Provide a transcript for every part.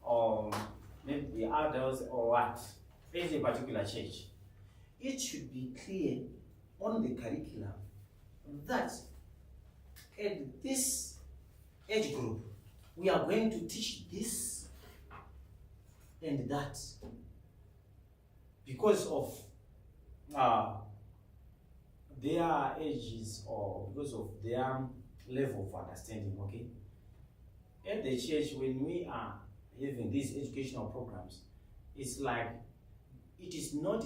or maybe adults or what, in a particular church, it should be clear on the curriculum that at this age group, we are going to teach this and that because of their ages or because of their level of understanding, okay? At the church, when we are having these educational programs, it's like it is not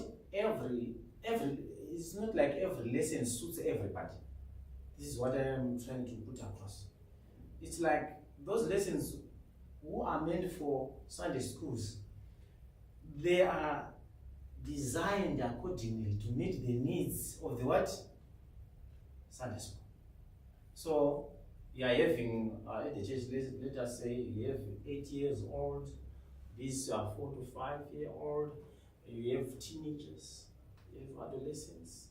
it's not like every lesson suits everybody. This is what I am trying to put across. It's like those lessons who are meant for Sunday schools, they are designed accordingly to meet the needs of the what? Sunday school. So you are having at the church, let us say you have 8 years old, these are 4 to 5 year old, you have teenagers, you have adolescents.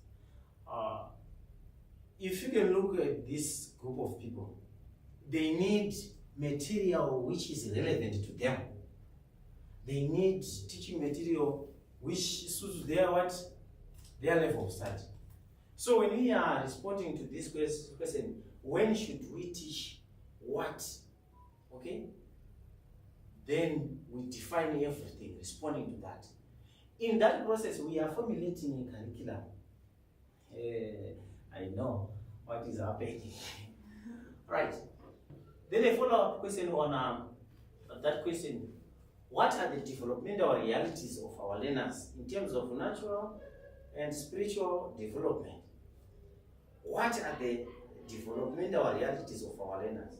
If you can look at this group of people, they need material which is relevant to them. They need teaching material which suits their what? Their level of study. So when we are responding to this question, when should we teach what? Okay? Then we define everything, responding to that. In that process, we are formulating a curriculum. I know what is happening. Right. Then a follow-up question on that question. What are the developmental realities of our learners in terms of natural and spiritual development? What are the developmental realities of our learners?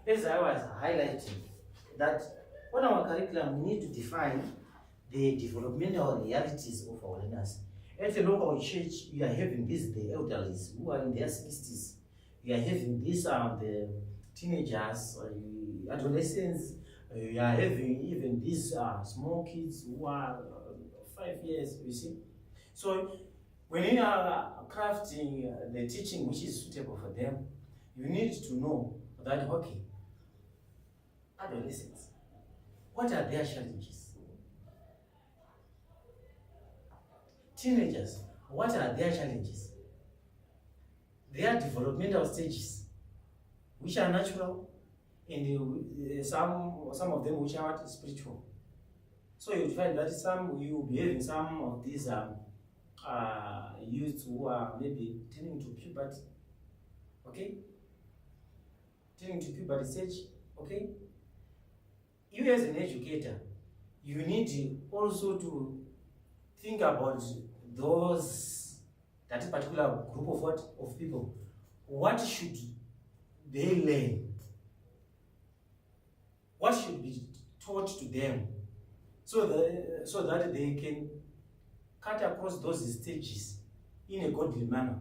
As I was highlighting, that on our curriculum, we need to define the developmental realities of our learners. At a local church, you are having the elderly who are in their 60s. You are having the teenagers, adolescents. You are having even these small kids who are 5 years, you see. So when you are crafting the teaching which is suitable for them, you need to know that, okay, adolescents, what are their challenges? Teenagers, what are their challenges? Their developmental stages, which are natural, and some of them which are spiritual. So you find that you will be having some of these youths who are maybe turning to puberty, okay? Turning to puberty stage, okay? You as an educator, you need also to think about that particular group of people. What should they learn? What should be taught to them so that they can cut across those stages in a godly manner?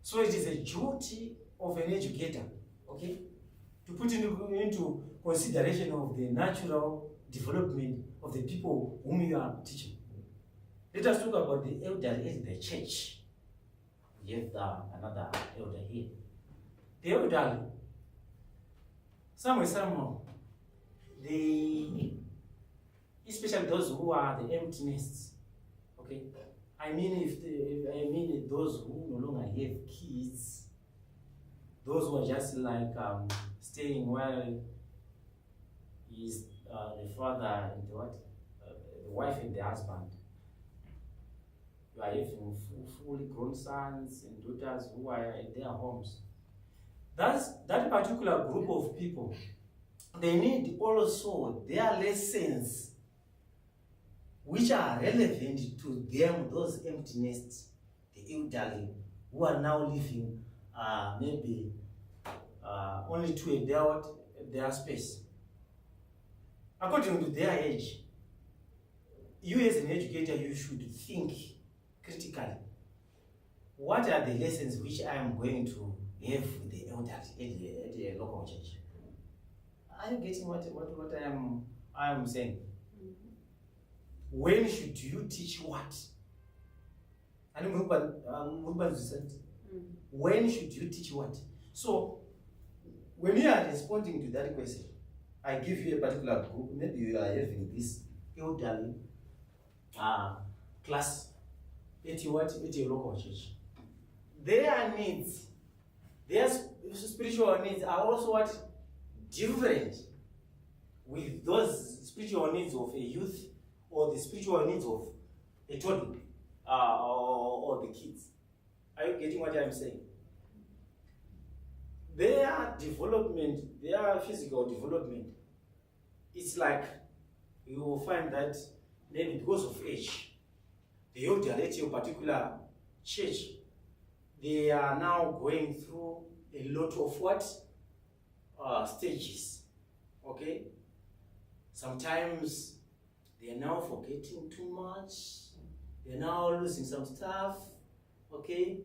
So it is a duty of an educator, okay, to put into consideration of the natural development of the people whom you are teaching. Let us talk about the elderly in the church. We have another elder here. The elderly, somehow, especially those who are the empty nests, okay? I mean those who no longer have kids, those who are just like staying while is the father and the wife and the husband. You are having fully grown sons and daughters who are at their homes. That particular group of people, they need also their lessons which are relevant to them, those empty nests, the elderly who are now living maybe only to their space. According to their age, you as an educator, you should think critically. What are the lessons which I am going to have with the elderly at the local church? Are you getting what I am saying? Mm-hmm. When should you teach what? When should you teach what? So, when you are responding to that question, I give you a particular group, maybe you are having this elderly class at your local church. Their needs, their spiritual needs are also what? Different with those spiritual needs of a youth or the spiritual needs of a toddler or the kids. Are you getting what I'm saying? Their development, their physical development, it's like you will find that maybe because of age, the elderly at your particular church, they are now going through a lot of what? Stages. Okay? Sometimes they are now forgetting too much. They are now losing some stuff. Okay?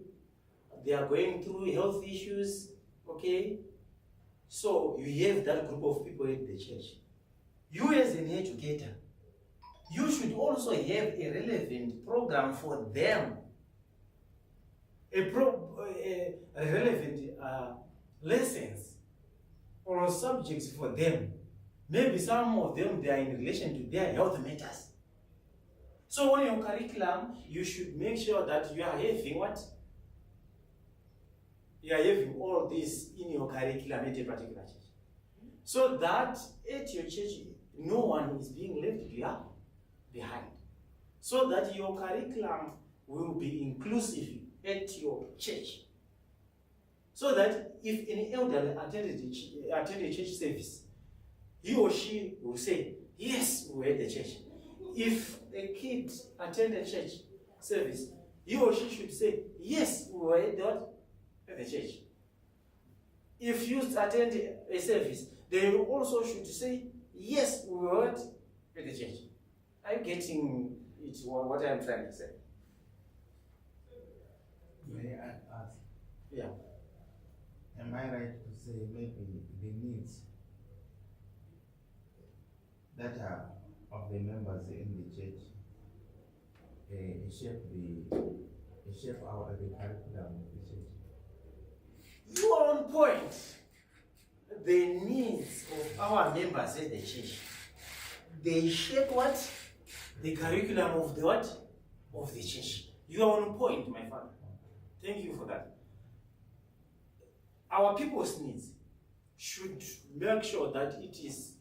They are going through health issues. Okay? So you have that group of people at the church. You as an educator, you should also have a relevant program for them. A relevant lessons or subjects for them. Maybe some of them, they are in relation to their health matters. So on your curriculum, you should make sure that you are having what? You are having all this in your curriculum at a particular church. So that at your church, no one is being left behind. So that your curriculum will be inclusive at your church. So that if an elderly attended church service, he or she will say, yes, we were at the church. If a kid attended church service, he or she should say, yes, we were at the church. If you attend a service, they also should say, yes, we were at the church. Are you getting it, what I'm trying to say? May I ask? Yeah. Am I right to say maybe the needs that are of the members in the church shape the curriculum of the church? You are on point. The needs of our members at the church, they shape what? The curriculum of the what? Of the church. You are on point, my father. Thank you for that. Our people's needs should make sure that it is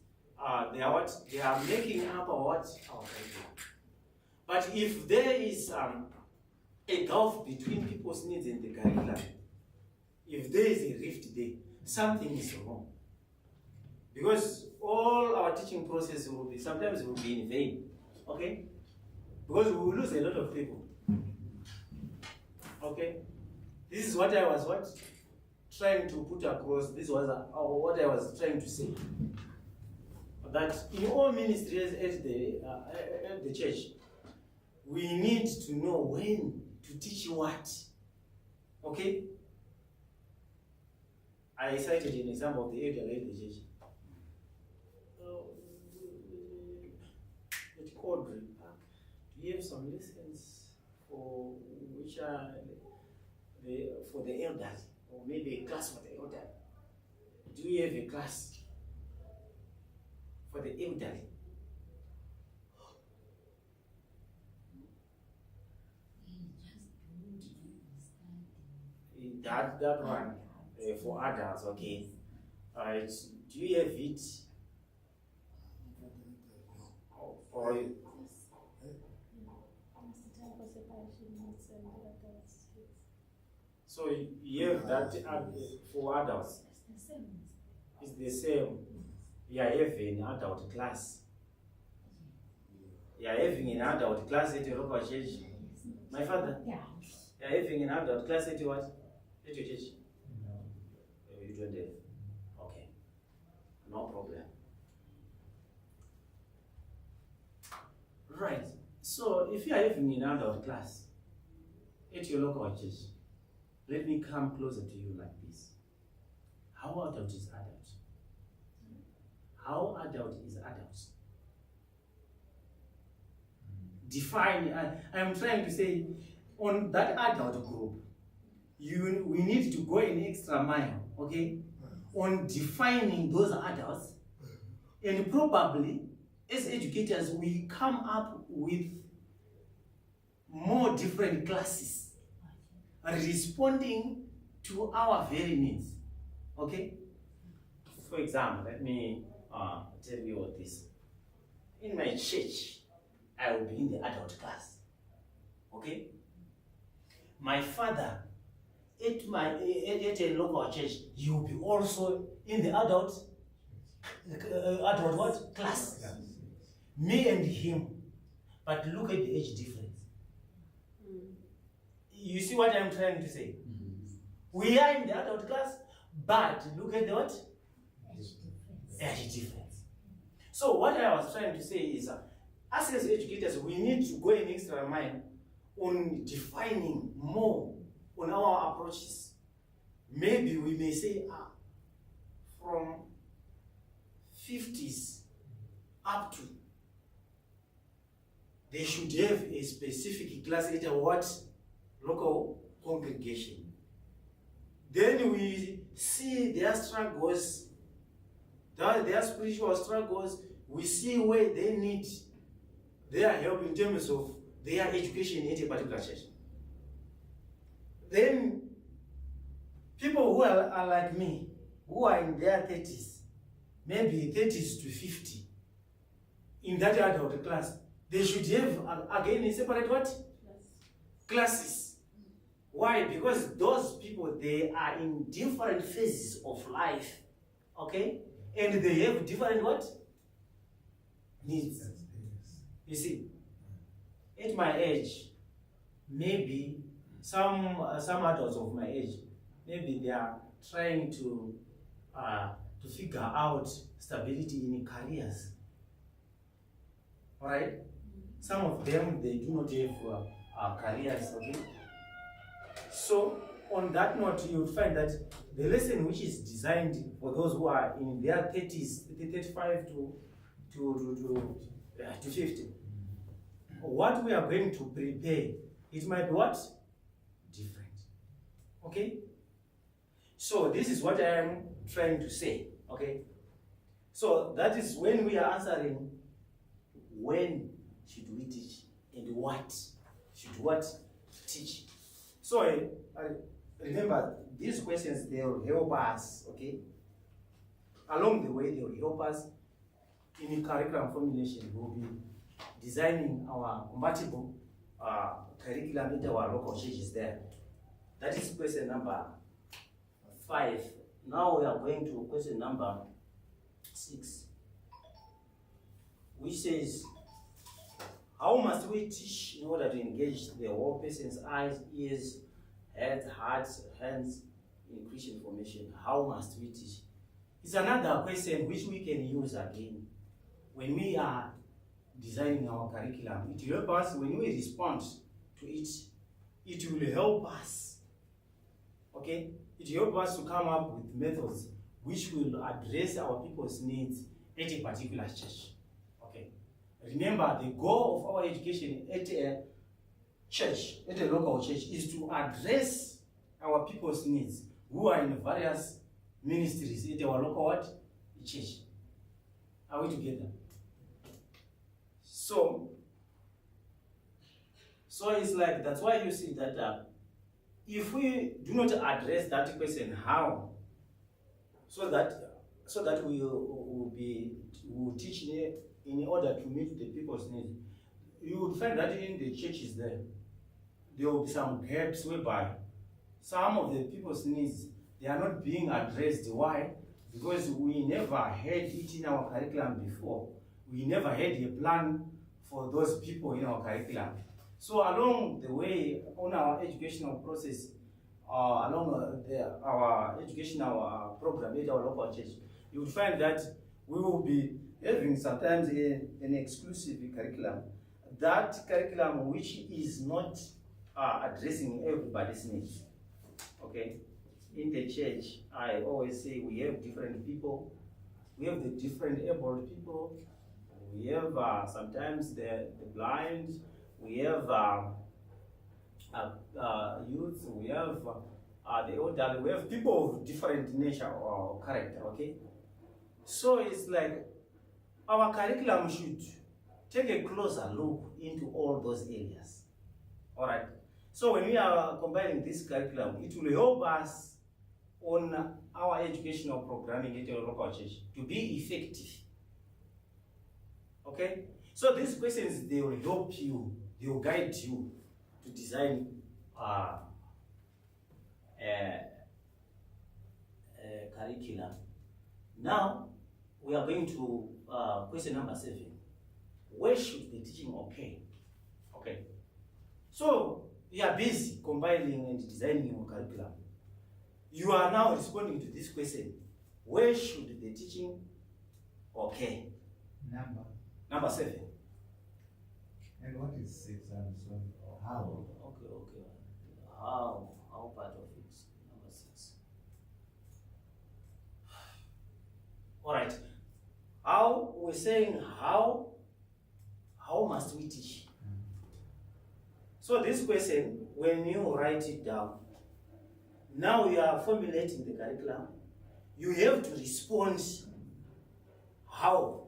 they are making up our curriculum. But if there is a gulf between people's needs and the curriculum, if there is a rift there, something is wrong. Because all our teaching process sometimes will be in vain. Okay? Because we will lose a lot of people. Okay? This is what I was trying to put across. This was what I was trying to say. That in all ministries at the church, we need to know when to teach what. Okay? I cited an example of the elderly at the church. At Caudry Park, do you have some lessons for which are for the elders, or maybe a class for the elderly? Do you have a class for the elderly? That one for adults, okay. Alright, do you have it? Or so you have that for adults. It's the same. You are having an adult class. You are having an adult class at your local church. My father? Yeah. You are having an adult class at your what? At your church? No. You don't have. Okay. No problem. Right. So if you are having an adult class at your local church, let me come closer to you like this. How adult is adult? How adult is adult? Define. I'm trying to say, on that adult group, we need to go an extra mile, okay, on defining those adults And probably, as educators, we come up with more different classes responding to our very needs. Okay? For example, let me tell you what this. In my church, I will be in the adult class. Okay? My father, at a local church, he will be also in the adult what? Class. Me and him. But look at the age difference. You see what I'm trying to say? We are in the adult class, but look at the what? Age difference. So what I was trying to say is, us as educators, we need to go an extra mile on defining more on our approaches. Maybe we may say, from 50s up to, they should have a specific class at a what? Local congregation. Then we see their struggles, their spiritual struggles, we see where they need their help in terms of their education at a particular church. Then people who are like me, who are in their 30s, maybe 30s to 50, in that adult class, they should have, again, a separate what? Classes. Why? Because those people, they are in different phases of life, okay? And they have different what? Needs. You see, at my age, maybe some adults of my age, maybe they are trying to figure out stability in careers. All right? Some of them, they do not have careers, okay? So, on that note, you'll find that the lesson which is designed for those who are in their 30s, 35 to 50, what we are going to prepare, it might be what? Different. Okay? So, this is what I am trying to say, okay? So, that is when we are answering, when should we teach and what should what teach? So I remember these questions, they will help us, okay? Along the way, they will help us in curriculum formulation. We will be designing our compatible curriculum at our local churches there. That is question number 5. Now we are going to question number 6, which says, how must we teach in order to engage the whole person's eyes, ears, head, heart, hands in Christian formation? How must we teach? It's another question which we can use again when we are designing our curriculum. It will help us when we respond to it. It will help us, okay? It will help us to come up with methods which will address our people's needs at a particular church. Remember, the goal of our education at a church, at a local church, is to address our people's needs who are in various ministries at our local what? Church. Are we together? So it's like, that's why you see that if we do not address that question, how? So that we will teach in order to meet the people's needs. You would find that in the churches there will be some gaps whereby some of the people's needs, they are not being addressed. Why? Because we never had it in our curriculum before. We never had a plan for those people in our curriculum. So along the way, on our educational process, along our educational program at our local church, you will find that we will be having sometimes an exclusive curriculum. That curriculum which is not addressing everybody's needs. Okay? In the church, I always say we have different people. We have the different able people. We have sometimes the blind. We have youth. We have the elderly. We have people of different nature or character. Okay? So it's like, our curriculum should take a closer look into all those areas. All right. So when we are compiling this curriculum, it will help us on our educational programming at your local church to be effective. Okay? So these questions, they will help you, they will guide you to design curriculum. Now, we are going to question number 7. Where should the teaching occur? Okay. So, you are busy compiling and designing your curriculum. You are now responding to this question. Where should the teaching occur? Number 7. And what is 6 and so or how? Okay. How part of it? Number 6. All right. How we're saying how must we teach? So this question, when you write it down, now you are formulating the curriculum. You have to respond. How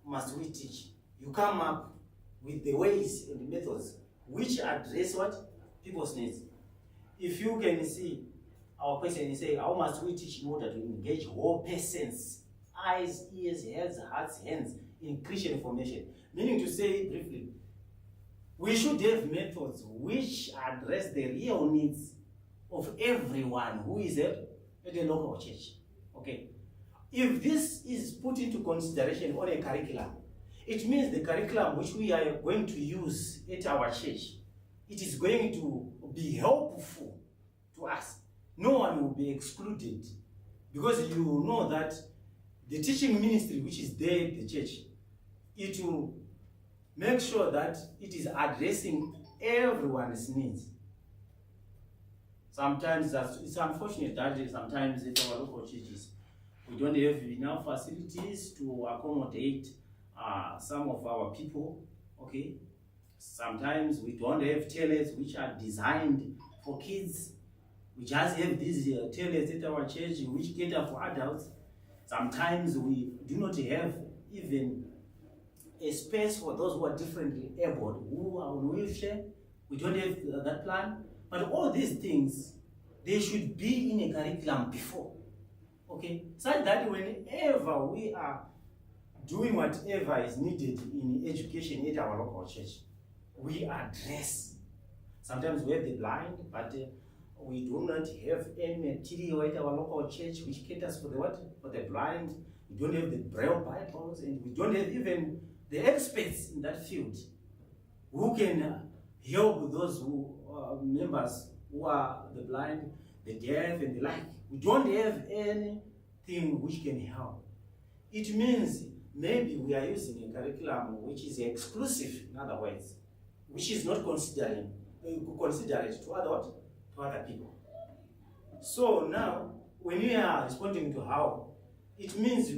must we teach? You come up with the ways and the methods which address what? People's needs. If you can see our question, you say, how must we teach in order to engage whole persons, eyes, ears, heads, hearts, hands in Christian formation? Meaning to say briefly, we should have methods which address the real needs of everyone who is at a local church. Okay. If this is put into consideration on a curriculum, it means the curriculum which we are going to use at our church, it is going to be helpful to us. No one will be excluded, because you know that the teaching ministry which is there at the church, it will make sure that it is addressing everyone's needs. Sometimes it's unfortunate that sometimes at our local churches, we don't have enough facilities to accommodate some of our people, okay? Sometimes we don't have toilets which are designed for kids. We just have these toilets at our church which cater for adults. Sometimes we do not have even a space for those who are differently abled, who are on wheelchair. We don't have that plan. But all these things, they should be in a curriculum before. Okay? So that whenever we are doing whatever is needed in education at our local church, we address. Sometimes we have the blind, but we do not have any material at our local church which caters for the what? For the blind. We don't have the Braille Bibles, and we don't have even the experts in that field who can help those who members who are the blind, the deaf, and the like. We don't have anything which can help. It means maybe we are using a curriculum which is exclusive, in other words, which is not considerate to other people. So now, when we are responding to how, it means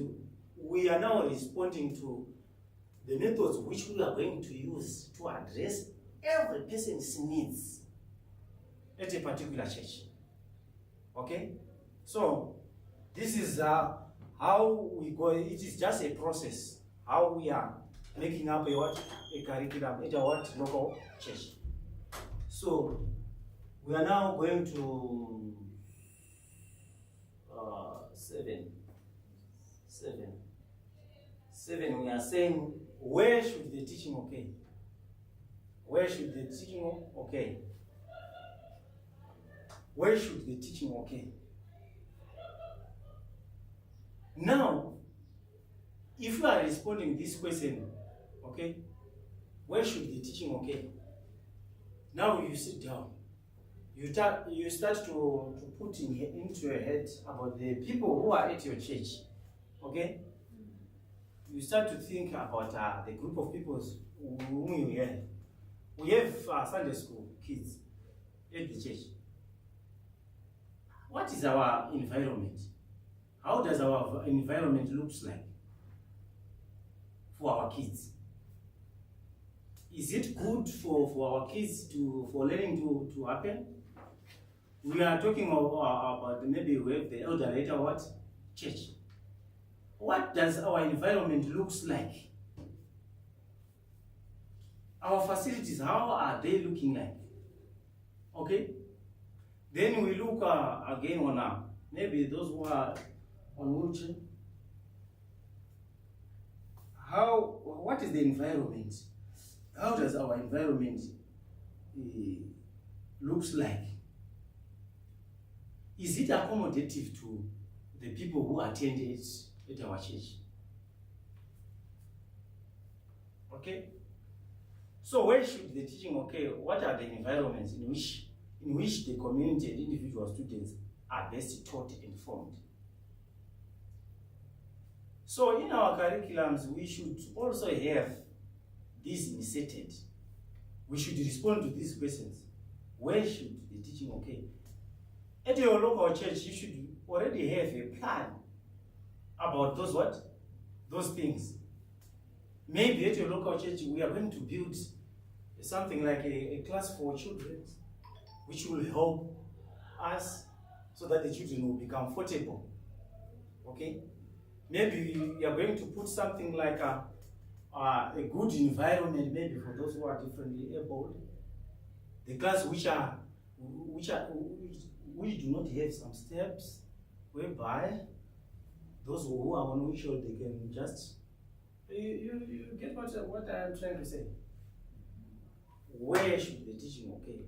we are now responding to the methods which we are going to use to address every person's needs at a particular church. Okay? So, this is how we go. It is just a process, how we are making up a curriculum at our local church. So, we are now going to 7. We are saying, where should the teaching occur? Where should the teaching occur? Where should the teaching occur? Now, if you are responding this question, okay, where should the teaching occur? Now you sit down. You start to put into your head about the people who are at your church, okay? You start to think about the group of people whom you have. We have Sunday school kids at the church. What is our environment? How does our environment look like for our kids? Is it good for our kids for learning to happen? We are talking about maybe we have the elderly at our church. What does our environment looks like our facilities, how are they looking like? Okay? Then we look again on maybe those who are on wheelchair. What is the environment? How does our environment looks like? Is it accommodative to the people who attend it at our church? Okay? So where should the teaching occur? What are the environments in which the community and individual students are best taught and formed? So in our curriculums, we should also have this inserted. We should respond to these questions. Where should the teaching occur? At your local church, you should already have a plan about those what? Those things. Maybe at your local church, we are going to build something like a class for children, which will help us so that the children will be comfortable. Okay? Maybe we are going to put something like a good environment, maybe for those who are differently able. The class which do not have some steps, whereby those who are on wheelchair, they can just. You get what I'm trying to say? Where should the teaching occur?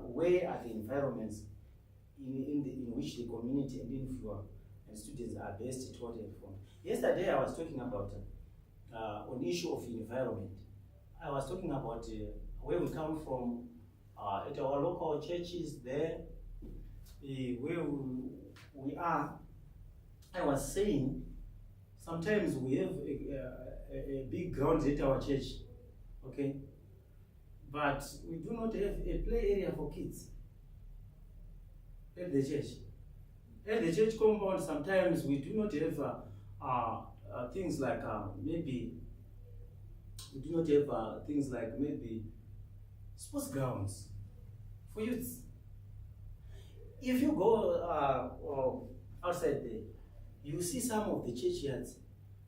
Where are the environments in which the community and individual and students are best taught and formed? Yesterday I was talking about on issue of environment. I was talking about where we come from at our local churches there, where we are. I was saying sometimes we have a big ground at our church, okay? But we do not have a play area for kids at the church. At the church compound, sometimes we do not have things like maybe sports grounds for youth. If you go outside there, you see some of the churchyards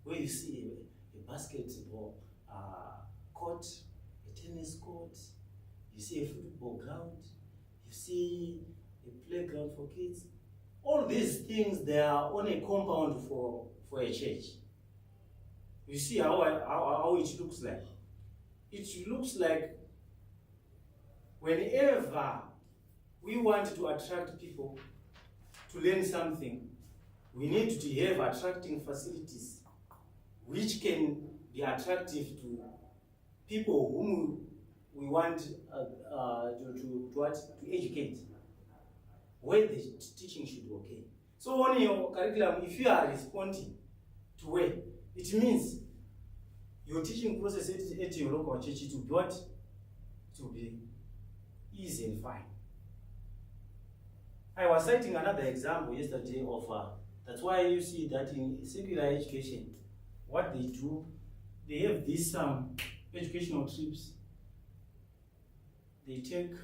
where you see a basketball court, a tennis court, you see a football ground, you see a playground for kids. All these things, they are on a compound for a church. You see how it looks like. It looks like whenever we want to attract people to learn something, we need to have attracting facilities which can be attractive to people whom we want to educate, where the teaching should occur. So on your curriculum, if you are responding to where, it means your teaching process at your local church to be what? To be easy and fine. I was citing another example yesterday of that's why you see that in secular education, what they do, they have these educational trips. They take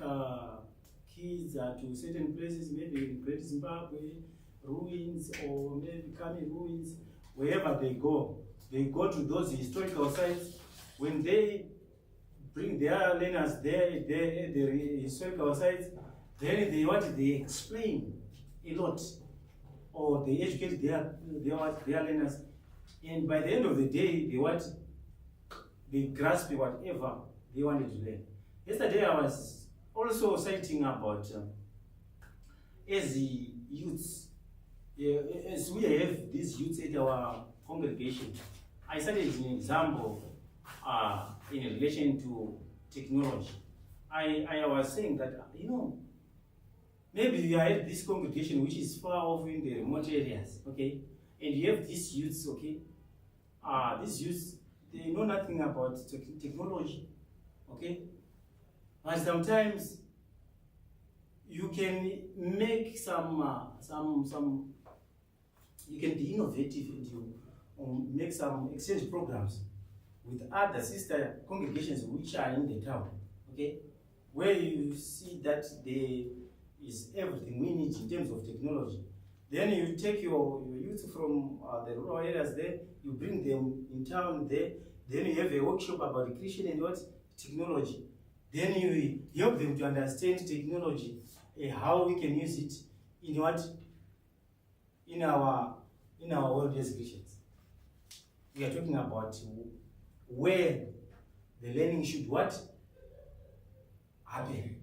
kids to certain places, maybe in Great Zimbabwe, ruins, or maybe Kami ruins, wherever they go to those historical sites. When they bring their learners there, the historical sites, then they explain a lot, or they educate their learners, and by the end of the day, they grasp whatever they wanted to learn. Yesterday I was also citing about as the youths, as we have these youths at our congregation. I cited an example in relation to technology. I was saying that, maybe you are at this congregation which is far off in the remote areas, okay? And you have these youths, okay? These youths, they know nothing about technology, okay? And sometimes you can make you can be innovative and you make some exchange programs with other sister congregations which are in the town, okay? Where you see that there is everything we need in terms of technology. Then you take your youth from the rural areas there, you bring them in town there, Then you have a workshop about creation and what? Technology. Then you help them to understand technology, how we can use it in what? In our world as Christians. We are talking about where the learning should what? Happen.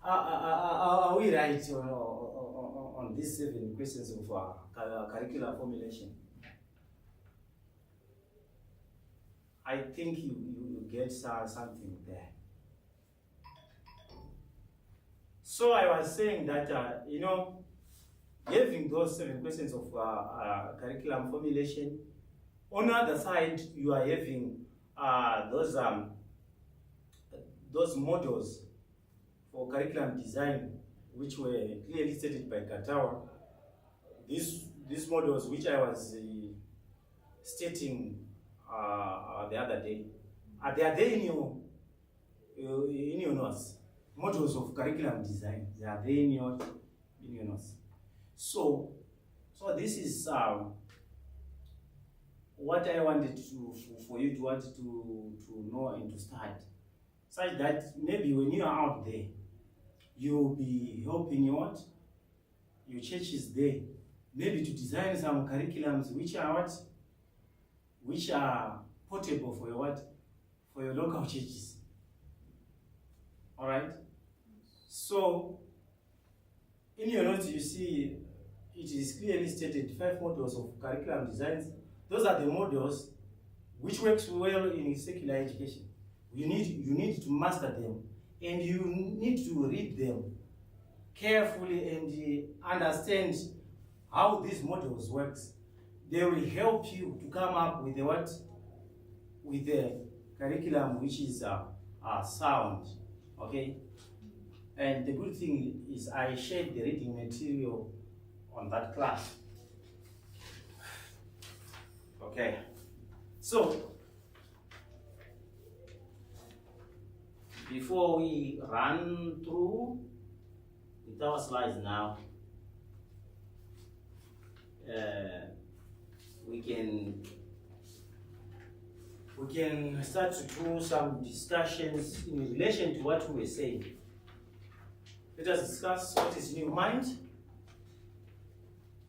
Are we right on these 7 questions of curricular formulation? I think you get something there. So I was saying that, having those 7 questions of curriculum formulation, on the other side, you are having those models for curriculum design, which were clearly stated by Katawa. These models, which I was stating the other day, they are there in your notes. Models of curriculum design, they are there in your notes. So this is what I wanted for you to want to know and to start, such that maybe when you are out there, you'll be helping your churches there, maybe to design some curriculums which are portable for your local churches. All right. So in your notes, you see it is clearly stated 5 models of curriculum designs. Those are the models which works well in secular education. You need to master them, and you need to read them carefully and understand how these models works. They will help you to come up with the curriculum which is sound. Okay. And the good thing is I shared the reading material on that class. Okay. So before we run through with our slides now, we can start to do some discussions in relation to what we were saying. Let us discuss what is in your mind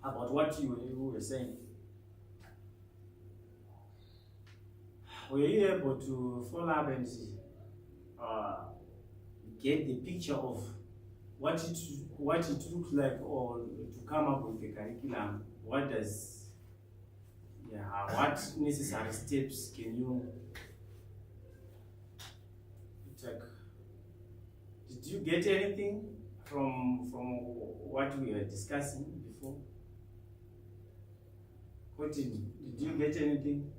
about what you were saying. Were you able to follow up and get the picture of what it looks like, or to come up with the curriculum? What necessary steps can you take? Did you get anything from what we were discussing before? Did you get anything?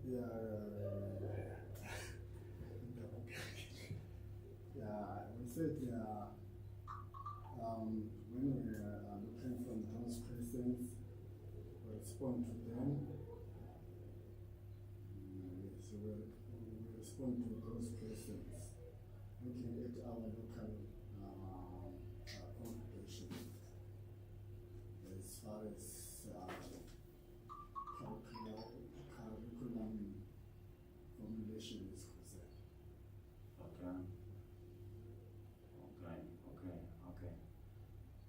Yeah, we said when we are looking from those questions, we respond to them. So we respond to those questions, looking at our local congregation as far as curriculum formulation is concerned. Okay.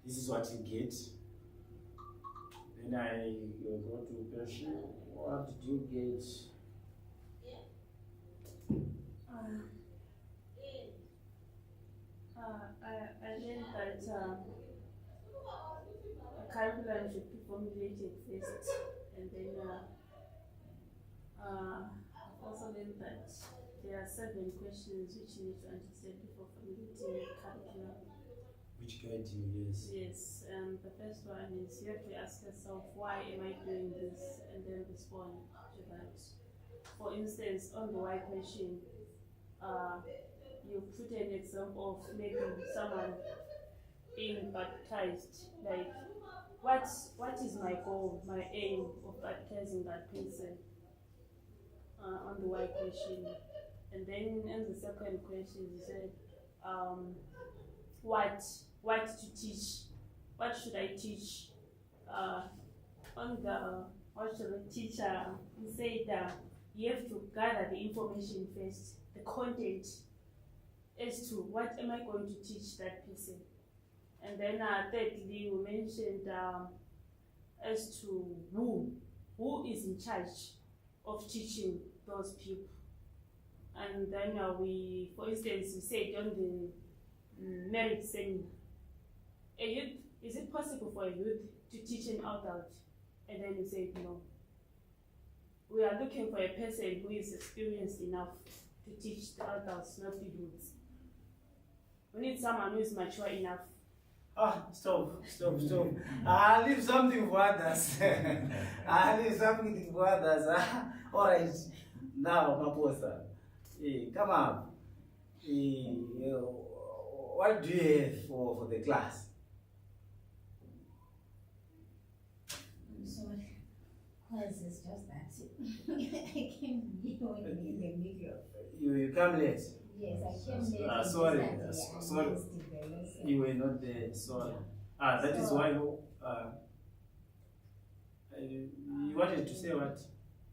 This is what you get. Then I go to Percy. What did you get? I learned that a curriculum should be formulated first, and then I've also learned that there are 7 questions which you need to understand before formulating a curriculum. Which guide you? Yes. Yes, the first one is you have to ask yourself, why am I doing this, and then respond to that. For instance, on the why question, you put an example of maybe someone being baptized. Like, what is my goal, my aim of baptizing that person? On the why question. And then in the second question, you said, what to teach? What should I teach? On the what shall the teacher, he said you have to gather the information first, the content as to what am I going to teach that person. And then thirdly, we mentioned as to who is in charge of teaching those people. And then we, for instance, we said on the merit seminar, a youth, is it possible for a youth to teach an adult? And then we said no. We are looking for a person who is experienced enough to teach the adults, not the youths. We need someone who is mature enough. Stop. I'll leave something for others. I'll leave something for others. All right. Now, Maposa, come on. What do you have for the class? I'm sorry. Class is just that. I came here in the middle. You come late. Yes, I came late. Sorry. You were not there. Sorry. That is why you wanted to say what?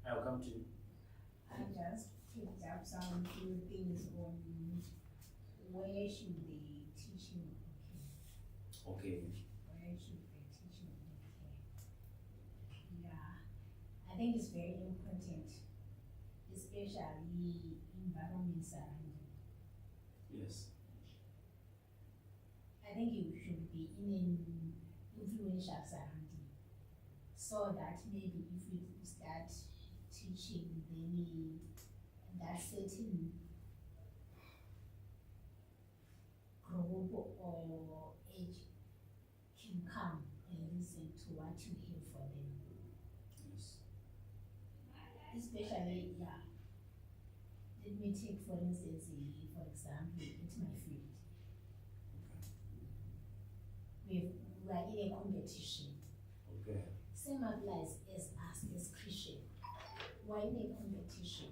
I'll come to you. I just picked up some few things on where should the teaching occur. Okay. Where should the teaching occur? Yeah, I think it's very important, especially environment surrounding. Yes. I think you should be in an influential surrounding, so that maybe if we start teaching, then that certain group or age can come and listen to what you have for them. Yes. Especially, yeah. Let me take for instance, for example, it's my field. We are in a competition. Okay. Same applies as us as Christian. We're in a competition.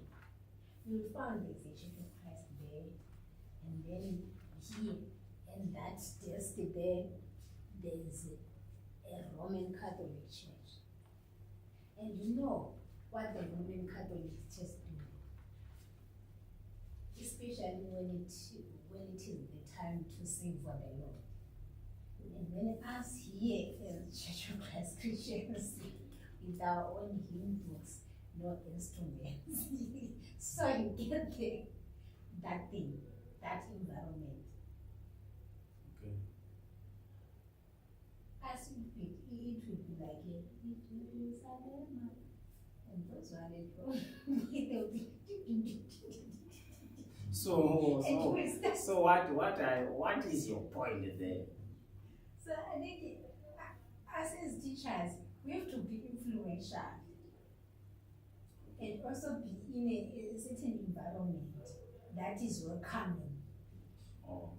You'll find there's a Church of Christ there, and then here, and that desk there, there's a Roman Catholic Church. And you know what the Roman Catholic Church do, especially when it is the time to sing for the Lord. And when us here as Church of Christ Christians with our own hymn books, no instruments, so you get that thing, that environment. Okay. As it would be like Jerusalem, and those are the So what is your point there? So I think us as teachers, we have to be influential and also be in a certain environment that is welcoming. Oh,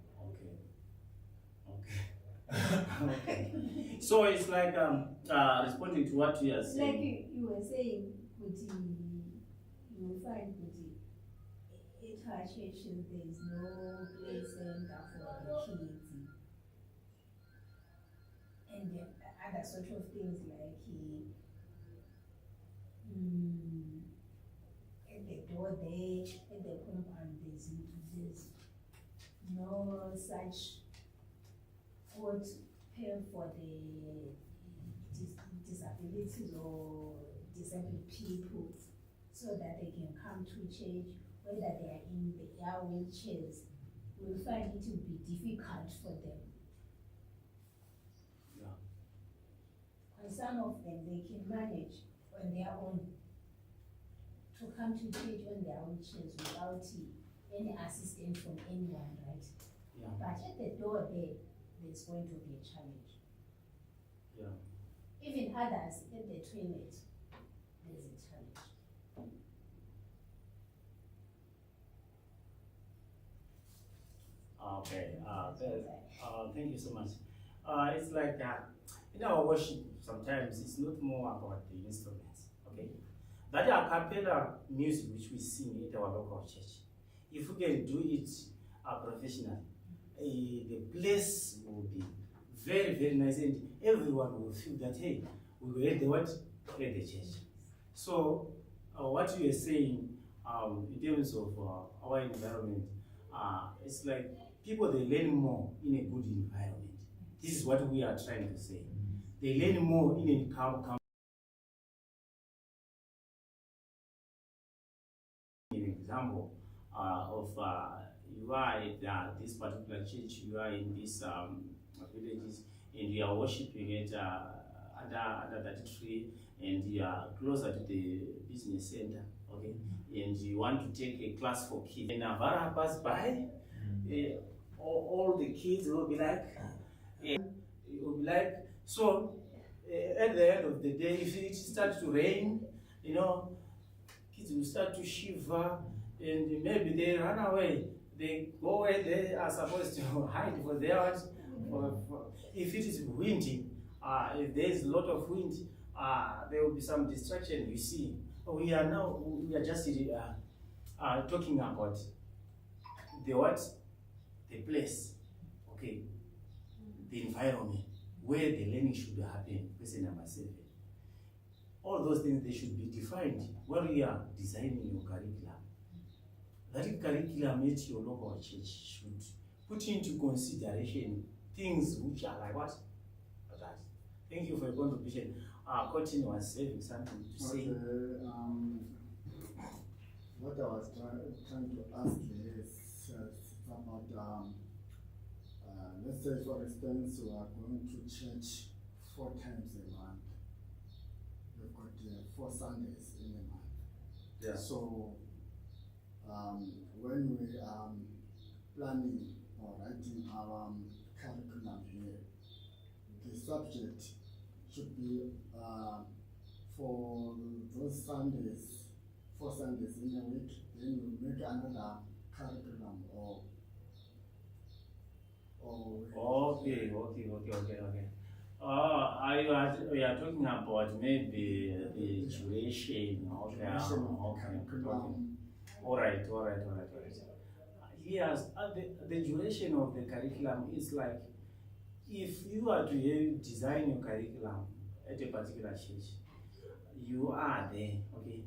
okay. So it's like responding to what you are saying. Like you were saying, you will find at our churches there is no play center for the kids. And the other sort of things like at the door there, at the compound, there's no such good help for the disabilities or disabled people, so that they can come to church, whether they are in their wheelchairs. We'll find it will be difficult for them. And some of them, they can manage on their own to come to church on their own chairs without any assistance from anyone, right? Yeah. But at the door there's going to be a challenge. Yeah. Even others at the toilet, there's a challenge. Okay. Thank you so much. It's like in our worship, sometimes it's not more about the instruments. Okay. That a cappella music which we sing at our local church, if we can do it professionally, the place will be very, very nice, and everyone will feel that, hey, we were at the what? at the church. So, what you are saying in terms of our environment, it's like people, they learn more in a good environment. This is what we are trying to say. They learn more in a calm. An example of you are at this particular church, you are in these villages, and you are worshiping at under that tree, and you are closer to the business center, okay? And you want to take a class for kids. And Navara pass by, all the kids will be like, so at the end of the day, if it starts to rain, you know, kids will start to shiver, and maybe they run away. They go where they are supposed to hide for their if it is windy, if there is a lot of wind, there will be some distraction. You see, we are just talking about the place, okay, the environment where the learning should happen. Question number 7. All those things, they should be defined when we are designing your curriculum. That curriculum at your local church should put into consideration things which are like what? That. Thank you for your contribution. Cotton was saving something to say. What I was trying to ask is about, let's say for instance, we are going to church 4 times a month. We've got 4 Sundays in a month. Yeah. So when we are planning or writing our curriculum here, the subject should be for those Sundays, 4 Sundays in a week, then you make another curriculum or Okay. We are talking about maybe the duration. All right. Yes, the duration of the curriculum is like, if you are to design your curriculum at a particular church, you are there, okay?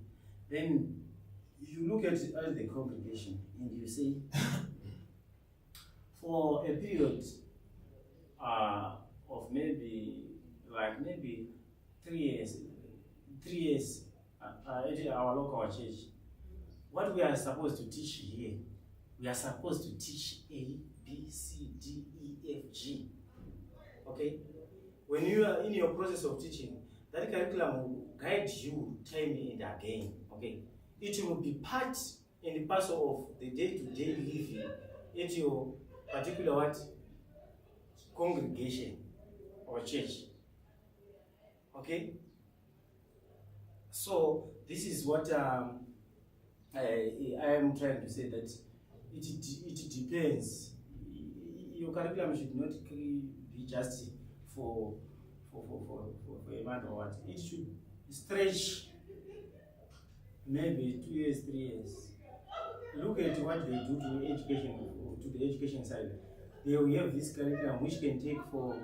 Then you look at the congregation and you say, for a period of maybe 3 years at our local church, what we are supposed to teach here, we are supposed to teach A, B, C, D, E, F, G. Okay? When you are in your process of teaching, that curriculum will guide you time and again. Okay? It will be part and parcel of the day-to-day living at your particular congregation or church. Okay? So this is what I am trying to say, that it depends. Your curriculum should not be just for a month or what. It should stretch maybe 2 years, 3 years. Look at what they do to the education side. They will have this curriculum which can take for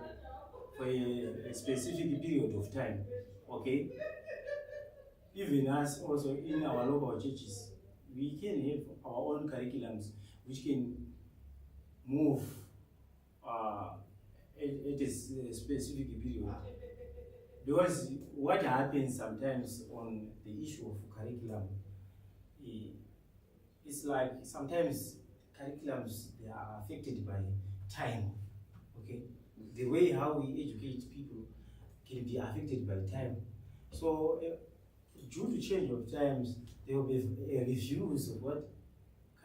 a specific period of time. Okay? Even us also in our local churches, we can have our own curriculums which can move at a specific period. Because what happens sometimes on the issue of curriculum, it's like sometimes curriculums, they are affected by time. Okay, the way how we educate people can be affected by time. So due to change of times, there will be reviews of what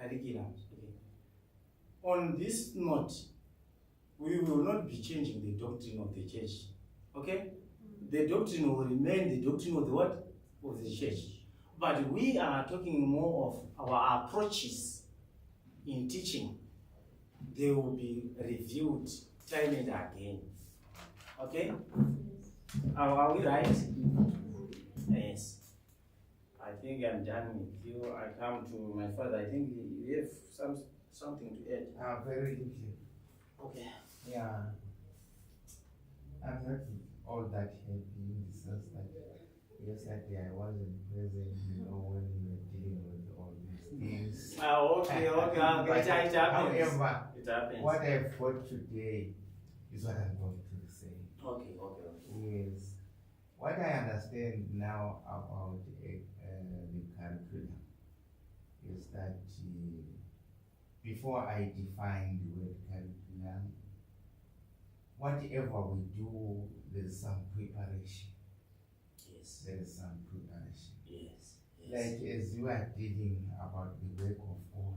curriculums. Okay. On this note, we will not be changing the doctrine of the church. Okay, the doctrine will remain the doctrine of the what? Of the church. But we are talking more of our approaches in teaching. They will be reviewed time and again. Okay? Are we right? Yes. I think I'm done with you. I come to my father. I think you have something to add. Very little. Okay. Yeah. I'm not all that happy in the sense that yesterday I wasn't present, when we were dealing with all these things. Okay, it happens. However, It happens. what I've got today is what I'm going to say. Okay. Yes. What I understand now about the curriculum is that before I define the word curriculum, whatever we do, there's some preparation. Yes. There is some preparation. Yes. Like as you are dealing about the work of God,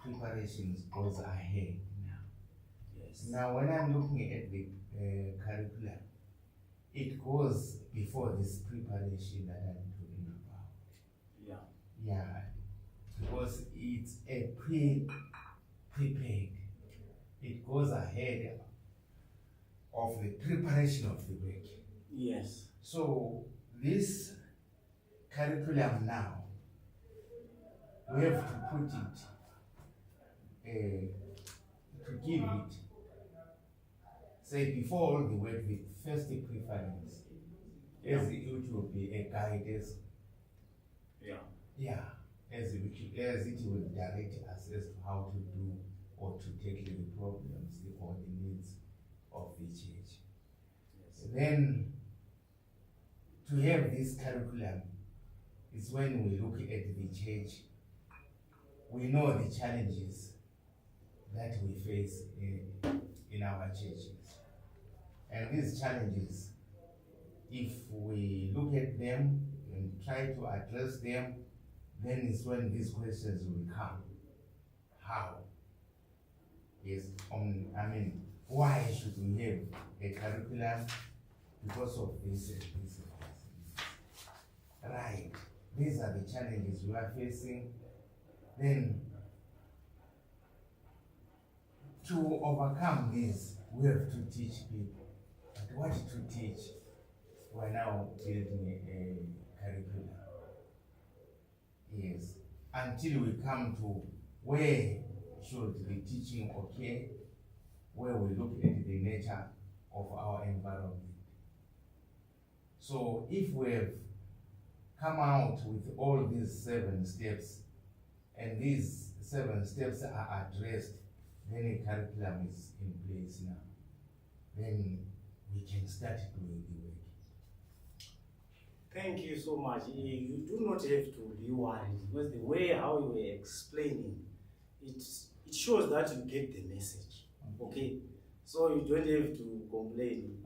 preparations goes ahead now. Yes. Now, when I'm looking at the curriculum, it goes before this preparation that I'm talking about. Yeah. Yeah, because it's a prepared. It goes ahead of the preparation of the work. Yes. So this curriculum now, we have to put it, to give it, say before all the work, the first preference, as it will be a guidance. Yeah. Yeah, as it will direct us as to how to do or to tackle the problems or the needs of the church. Yes. Then, to have this curriculum is when we look at the church, we know the challenges that we face in our churches. And these challenges, if we look at them and try to address them, then is when these questions will come. How? Yes, why should we have a curriculum? Because of this and this and this. Right. These are the challenges we are facing. Then, to overcome this, we have to teach people. But what to teach? We're now building a curriculum. Yes. Until we come to where should the teaching occur, where we look at the nature of our environment. So if we have come out with all these 7 steps, and these 7 steps are addressed, then a curriculum is in place now. Then we can start doing the work. Thank you so much. You do not have to be worried because the way how you were explaining it shows that you get the message. Okay, so you don't have to complain.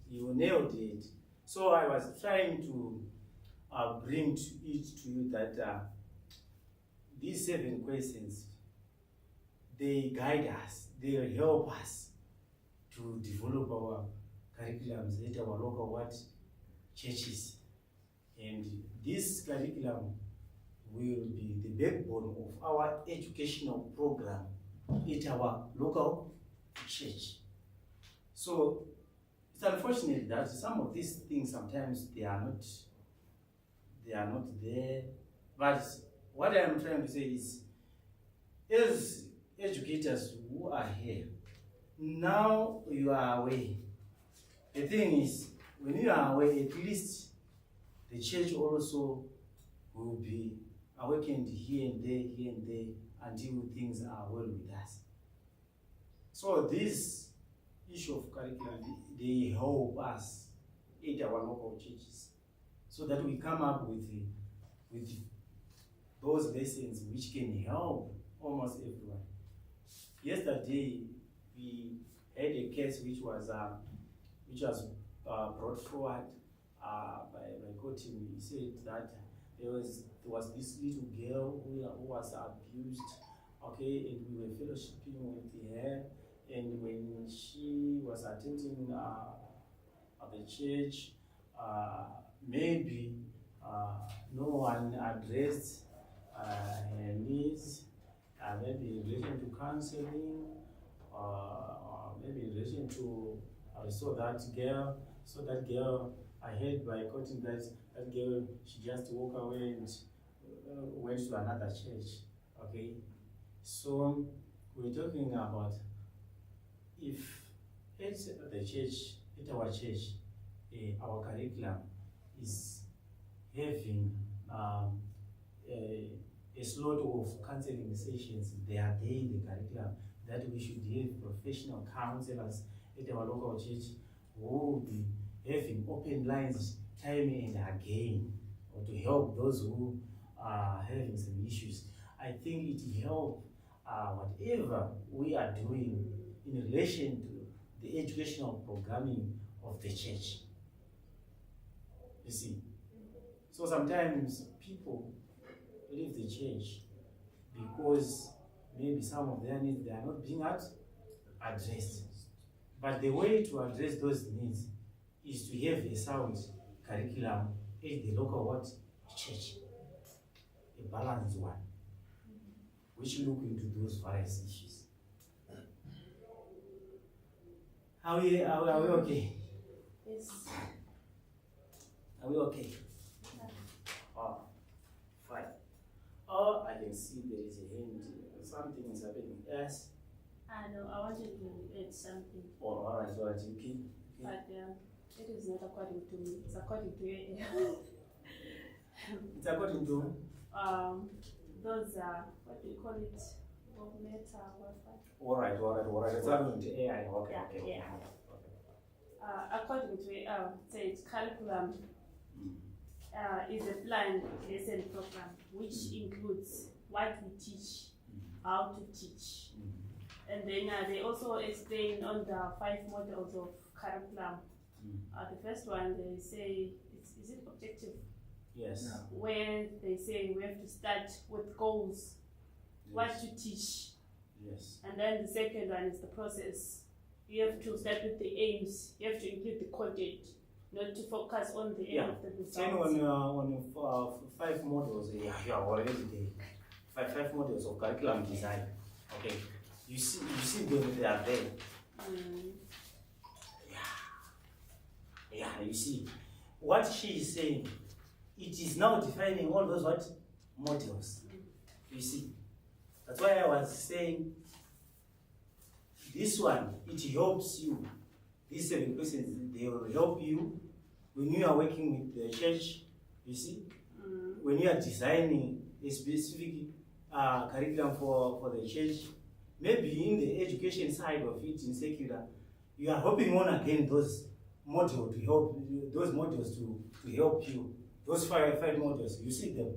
You nailed it. So I was trying to bring it to you that these 7 questions, they guide us, they help us to develop our curriculums at our local churches. And this curriculum will be the backbone of our educational program at our local church. So it's unfortunate that some of these things sometimes they are not there. But what I am trying to say is, as educators who are here, now you are aware. The thing is, when you are aware, at least the church also will be awakened here and there until things are well with us. So this issue of curriculum, they help us at our local churches so that we come up with those lessons which can help almost everyone. Yesterday, we had a case which was brought forward by Cotin. He said that there was this little girl who was abused, okay, and we were fellowshipping with her, and when she was attending the church, maybe no one addressed her needs, maybe in relation to counseling, maybe in relation to that girl, I heard by quoting that girl, she just walked away and went to another church. Okay, so we're talking about if it's the church, at our church, our curriculum is having a slot of counseling sessions. They are there in the curriculum that we should have professional counselors at our local church who will be having open lines time and again, or to help those who are having some issues. I think it helps whatever we are doing in relation to the educational programming of the church. You see, so sometimes people leave the church because maybe some of their needs, they are not being addressed. But the way to address those needs is to have a sound curriculum at the local church, a balanced one, which look into those various issues. Are we okay? Yes. Are we okay? Oh, fine. Oh, I can see there is a hand. Something is happening. Yes. No, I wanted to add something. Oh, all right, you can. But it is not according to me. It's according to you. It's according to those what do you call it? Meta, Wi-Fi. all right. It's according to AI. Okay. Yeah. According to says curriculum is a planned lesson program which includes what we teach, how to teach, and then they also explain on the 5 models of curriculum. The first one they say is it objective? Yes. Where they say we have to start with goals, what to teach, Yes. and then the second one is the process. You have to start with the aims. You have to include the content, not to focus on the end of the results. Then on 5 models, you are already there. 5 models of curriculum design. Okay. You see them, they are there. Yeah, you see. What she is saying, it is now defining all those models. You see. That's why I was saying this one, it helps you. These 7 questions, they will help you when you are working with the church, you see. When you are designing a specific curriculum for the church, maybe in the education side of it, in secular, you are hoping on again those modules to help to help you. Those 5 modules, you see them.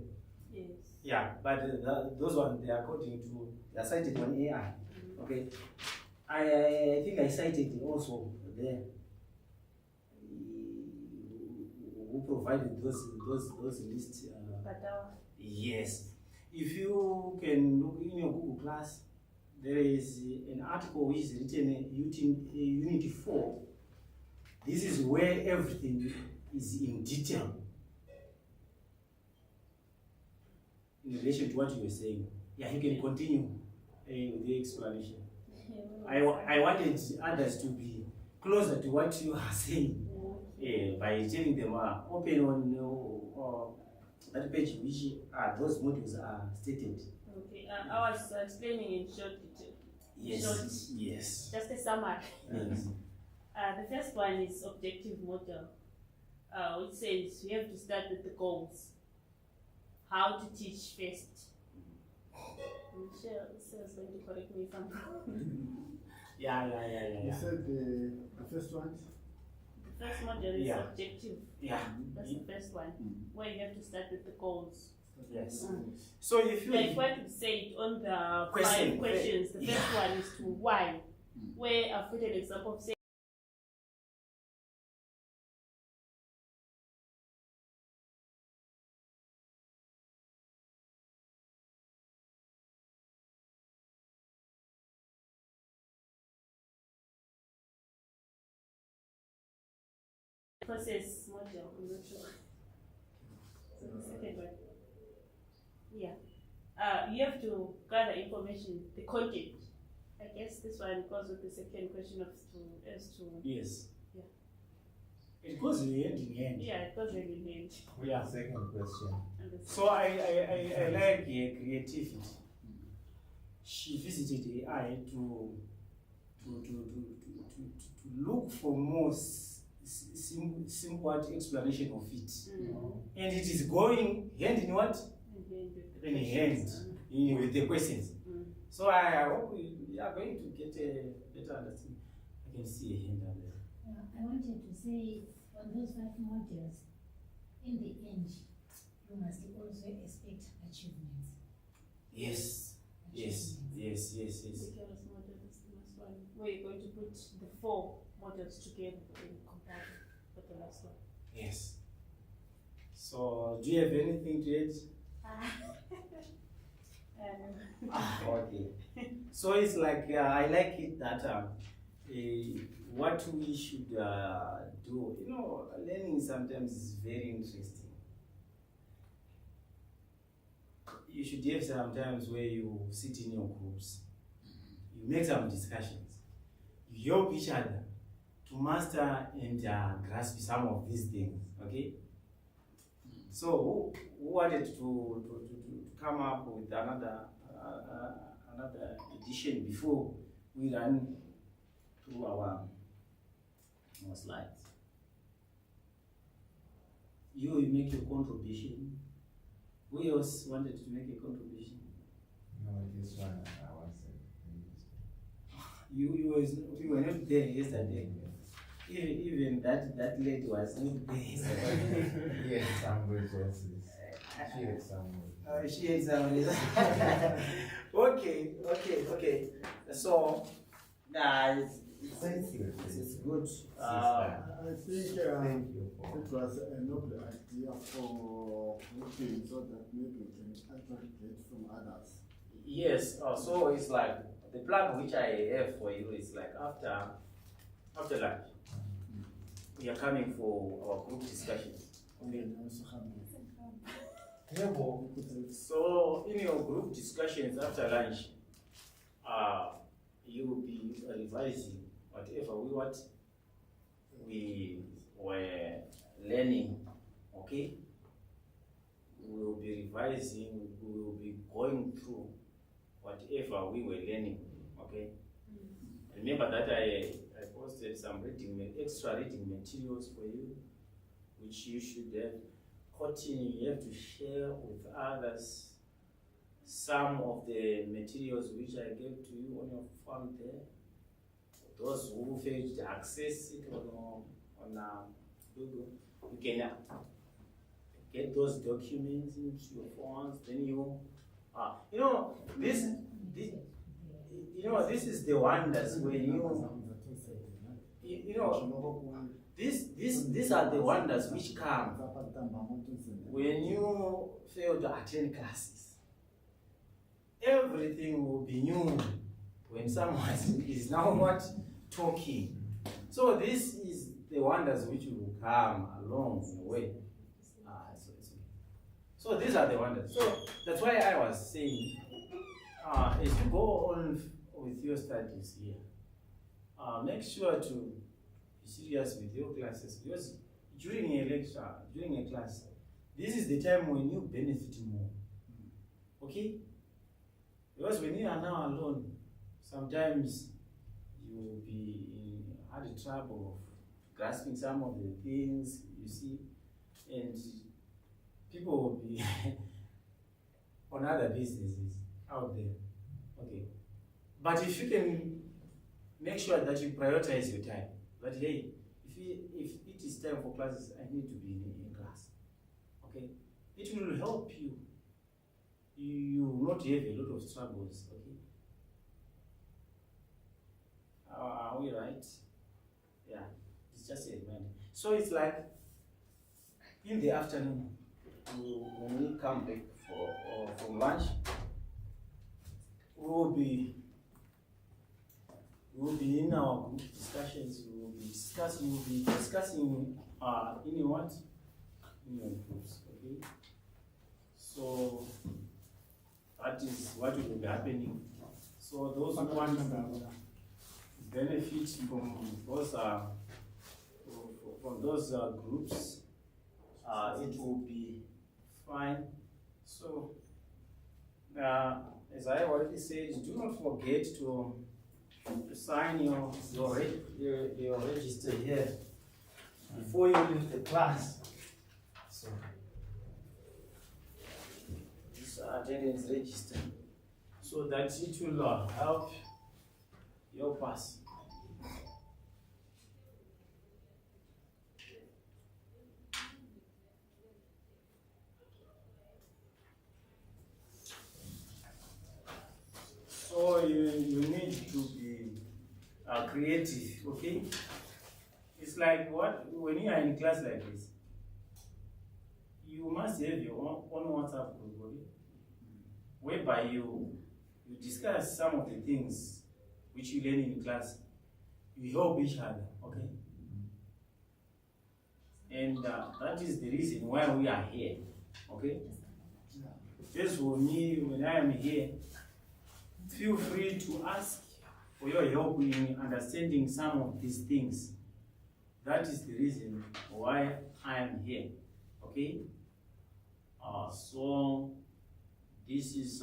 Yes. Yeah, but those ones, they are according to, they are cited on AI. Okay. I think I cited also there who provided those lists. Yes. If you can look in your Google class, there is an article which is written in Unit 4. This is where everything is in detail in relation to what you were saying. Yeah, you can continue with the explanation. I wanted others to be closer to what you are saying by telling them open on that page which those modules are stated. Okay, I was explaining in short. Yes. Just a summary. Yes. The first one is objective model, which says we have to start with the goals. How to teach first. I'm sure Sarah's going to correct me if I'm wrong. Yeah. You said the first one? The first model is objective. Yeah. That's the first one, where you have to start with the goals. Yes. So if you like what you said on the 5 questions, the first one is to why. Where I've put an example of saying process model, I'm not sure. So the second one. Yeah. You have to gather information, the content. I guess this one goes with the second question of as to yes. Yeah. It goes in the end. Yeah, it goes hand in hand. Yeah. Second question. So I like creativity. She visited AI to look for more simple explanation of it. And it is going hand in what? In hand with the questions. So I hope we are going to get a better understanding. I can see a hand up there. I wanted to say, on those 5 modules, in the end, you must also expect achievements. Yes. Yes. Yes. Yes. Yes. Security model is the last one. We're going to put the 4 models together in comparison with the last one. Yes. So, do you have anything to add? Okay. So it's like I like it that what we should do. You know, learning sometimes is very interesting. You should have some times where you sit in your groups, you make some discussions, you help each other to master and grasp some of these things. Okay. So who wanted to come up with another edition before we run through our slides? You make your contribution. Who else wanted to make a contribution? No, this one I was You were not there yesterday. Even that lady was not there yesterday. He had some resources. She had some. She had some resources. Okay. So, Thank you. it's good. I think Thank you. it was a noble idea for grouping so that maybe we can actually get from others. Yes. So it's like the plan which I have for you is like after lunch, we are coming for our group discussions. Okay. So in your group discussions after lunch, you will be revising whatever we were learning. Okay. We will be revising. We will be going through whatever we were learning. Okay. Remember that I posted some extra reading materials for you, which you should have. You have to share with others some of the materials which I gave to you on your phone there. Those who failed to access it on Google, you can get those documents into your phones. Then this is the wonders when these are the wonders which come when you fail to attend classes. Everything will be new when someone is now talking. So this is the wonders which will come along the way. So these are the wonders. So that's why I was saying, as you go on with your studies here, make sure to be serious with your classes, because during a lecture, during a class, this is the time when you benefit more. Okay? Because when you are now alone, sometimes you will be in hard trouble of grasping some of the things you see, and people will be on other businesses out there. Okay. But if you can make sure that you prioritize your time, that hey, if it is time for classes, I need to be in class. Okay? It will help you. You will not have a lot of troubles. Okay? Are we right? Yeah. It's just a reminder. So it's like in the afternoon, when we come back from lunch, we will be in our group discussions. We will be discussing in your groups. Okay. So that is what will be happening. So those who want to benefit from those groups, it will be fine. So as I already said, do not forget to sign your register here before you leave the class. So this attendance register, so that it will help your pass. So you need to be creative, okay? It's like what when you are in class like this, you must have your own WhatsApp group, okay? Whereby you discuss some of the things which you learn in class. You help each other, okay? And that is the reason why we are here, okay? Just for me, when I am here, feel free to ask for your help in understanding some of these things. That is the reason why I am here, okay? So this is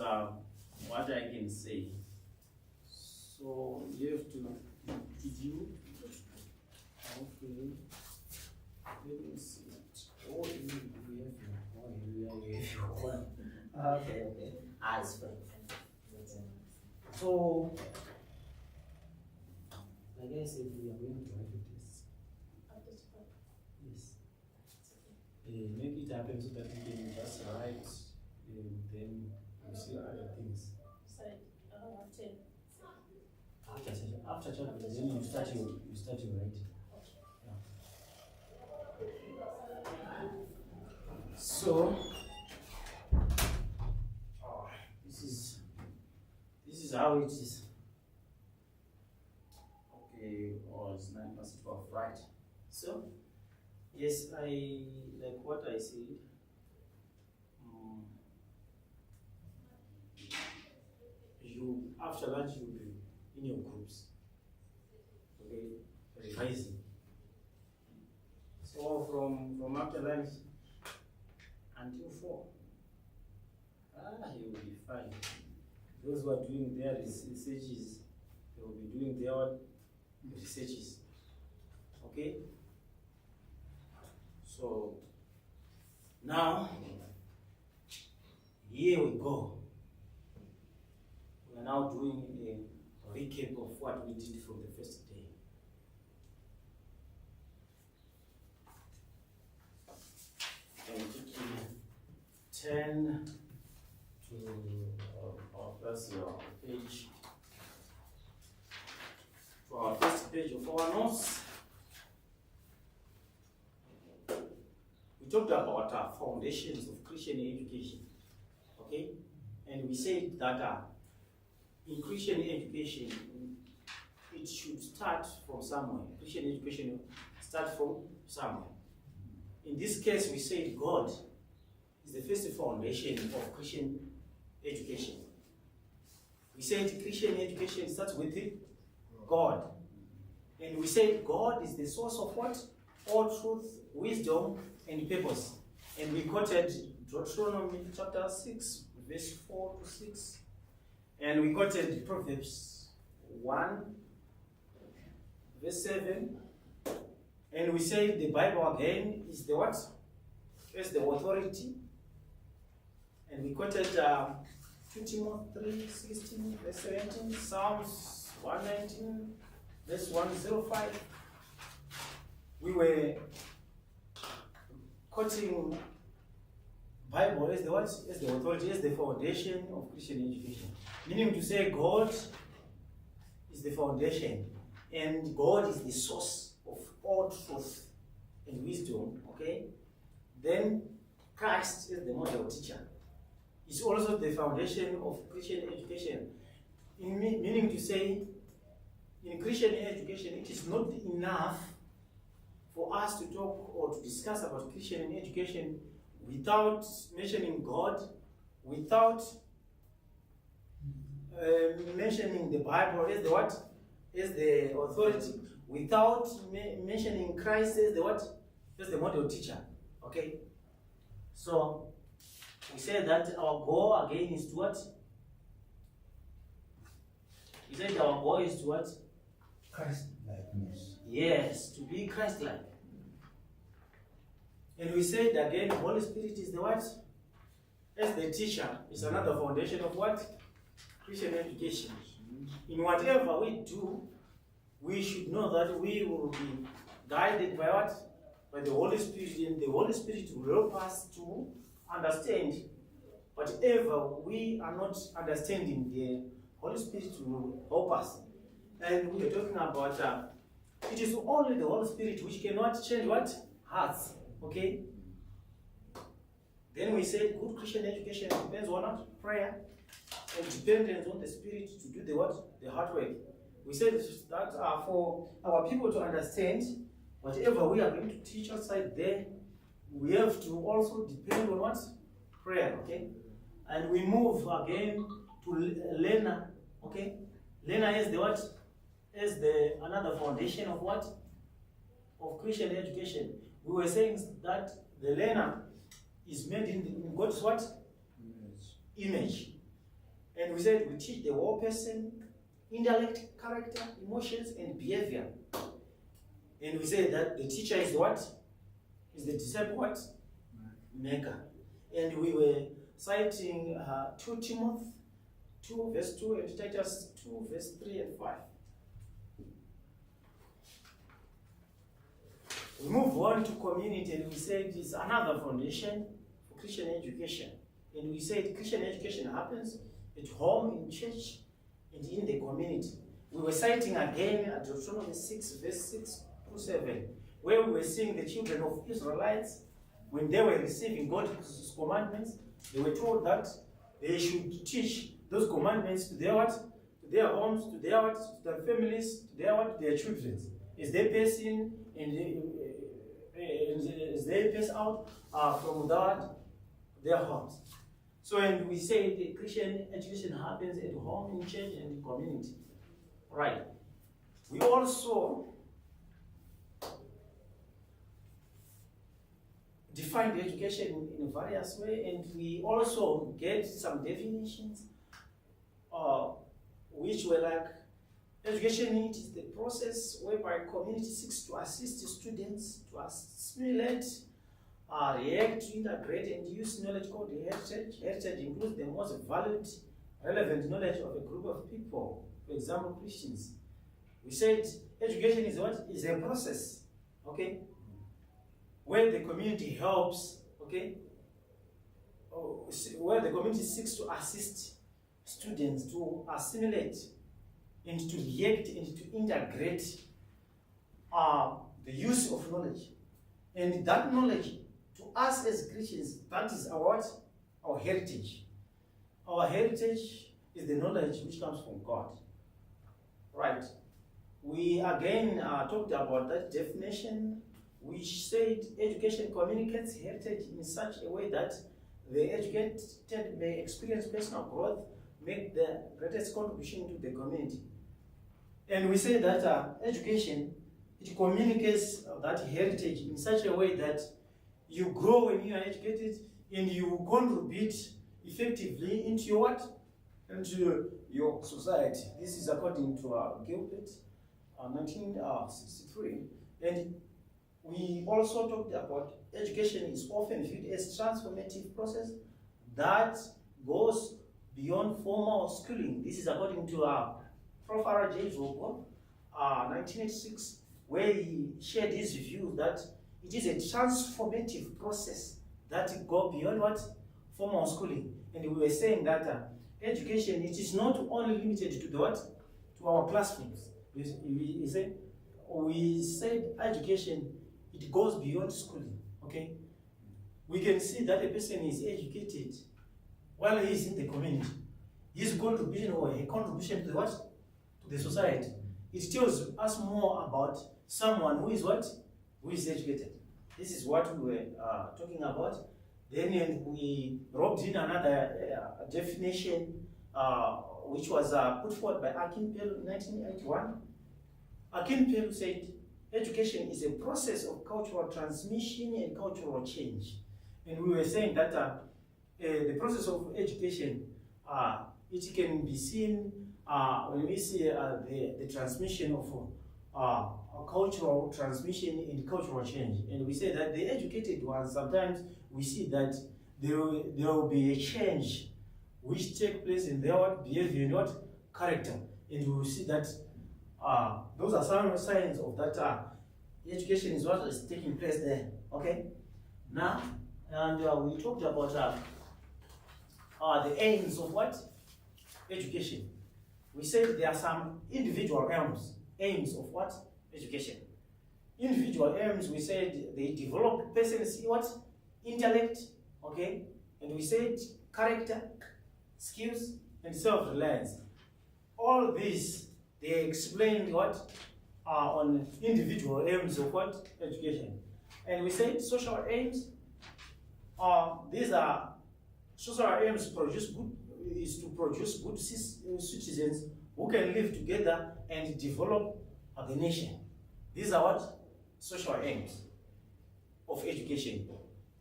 what I can say. So you have to, did you? Okay. Let me see. Oh, we have your, Okay. It's fine. So, like I said, we are going to have a test. Yes. Make it happen so that we can just write, then we see other things. After chapter, then you start your writing. Yeah. So, this is how it is. Okay, it's 9:12, right? So, yes, I like what I said. You after lunch you'll be in your groups, okay, revising. So from after lunch until 4, you will be fine. Those who are doing their researches, they will be doing their researches. Okay? So now here we go. We are now doing a recap of what we did from the first day. And turn to our first page, to our first page of our notes. We talked about our foundations of Christian education, okay? And we said that in Christian education, it should start from somewhere. Christian education starts from somewhere. In this case, we said God is the first foundation of Christian education. We said Christian education starts with God. And we said God is the source of what? All truth, wisdom, and purpose. And we quoted Deuteronomy chapter 6, verse 4 to 6. And we quoted Proverbs 1, verse 7. And we said the Bible again is the what? Is the authority. And we quoted 2 Timothy 3:16, verse 17, Psalms 119, verse 105. We were quoting Bible as the what? As the authority, as the foundation of Christian education. Meaning to say God is the foundation and God is the source of all truth and wisdom, okay? Then Christ is the model teacher. It's also the foundation of Christian education. Meaning to say, in Christian education, it is not enough for us to talk or to discuss about Christian education without mentioning God, without mentioning the Bible as the what? As the authority, without mentioning Christ as the what? As the model teacher. Okay? So, we said that our goal again is to what? We said our goal is to what? Christ-likeness. Yes, to be Christ-like. And we said again, Holy Spirit is the what? As the teacher, is another foundation of what? Christian education. In whatever we do, we should know that we will be guided by what? By the Holy Spirit, and the Holy Spirit will help us to understand whatever we are not understanding. The Holy Spirit will help us. And we are talking about it is only the Holy Spirit which cannot change what? Hearts. Okay? Then we said good Christian education depends on what? Prayer and dependence on the Spirit to do the what? The hard work. We said that for our people to understand whatever we are going to teach outside there, we have to also depend on what? Prayer, okay? And we move again to learner, okay? Learner is the what? Is the another foundation of what? Of Christian education. We were saying that the learner is made in God's what? Image. And we said we teach the whole person, intellect, character, emotions, and behavior. And we said that the teacher is what? Is the disciple what? Maker. And we were citing 2 Timothy 2 verse 2 and Titus 2 verse 3 and 5. We move on to community, and we said it's another foundation for Christian education. And we said Christian education happens at home, in church, and in the community. We were citing again at Deuteronomy 6 verse 6 to 7, where we were seeing the children of Israelites, when they were receiving God's commandments, they were told that they should teach those commandments to their what? To their homes, to their what? To their families, to their what? Their children. As they pass in and as they pass out from their homes. So, and we say the Christian education happens at home, in church, and in community. Right. We also define the education in various ways, and we also get some definitions, which were like, education is the process whereby community seeks to assist students to assimilate, react, to integrate, and use knowledge called heritage. Heritage includes the most valued, relevant knowledge of a group of people, for example, Christians. We said education is what? Is a process, okay? Where the community helps, okay? Where the community seeks to assist students to assimilate and to react and to integrate the use of knowledge. And that knowledge, to us as Christians, that is our heritage. Our heritage is the knowledge which comes from God. Right. We again talked about that definition, which said education communicates heritage in such a way that the educated may experience personal growth, make the greatest contribution to the community. And we say that education, it communicates that heritage in such a way that you grow when you are educated and you contribute effectively into your what? Into your society. This is according to Gilbert, 1963. And we also talked about education is often viewed as transformative process that goes beyond formal schooling. This is according to Professor J. Zobo, 1986, where he shared his view that it is a transformative process that goes beyond what? Formal schooling. And we were saying that education, it is not only limited to the what? To our classrooms. We said education, it goes beyond schooling, okay? We can see that a person is educated while he is in the community. His contribution or a contribution to the what? To the society. It tells us more about someone who is what? Who is educated. This is what we were talking about. Then we roped in another definition which was put forward by Akin Pelu in 1981. Akin Pelu said, education is a process of cultural transmission and cultural change. And we were saying that the process of education, it can be seen when we see the transmission of cultural transmission and cultural change. And we say that the educated ones, sometimes we see that there will be a change which take place in their behavior and character. And we will see that those are some signs of that education is what is taking place there. Okay? Now, and we talked about the aims of what? Education. We said there are some individual aims of what? Education. Individual aims, we said they develop person's what? Intellect, okay? And we said character, skills, and self-reliance. All these, they explained what? On individual aims of what? Education. And we said social aims, these are social aims is to produce good citizens who can live together and develop the nation. These are what? Social aims of education.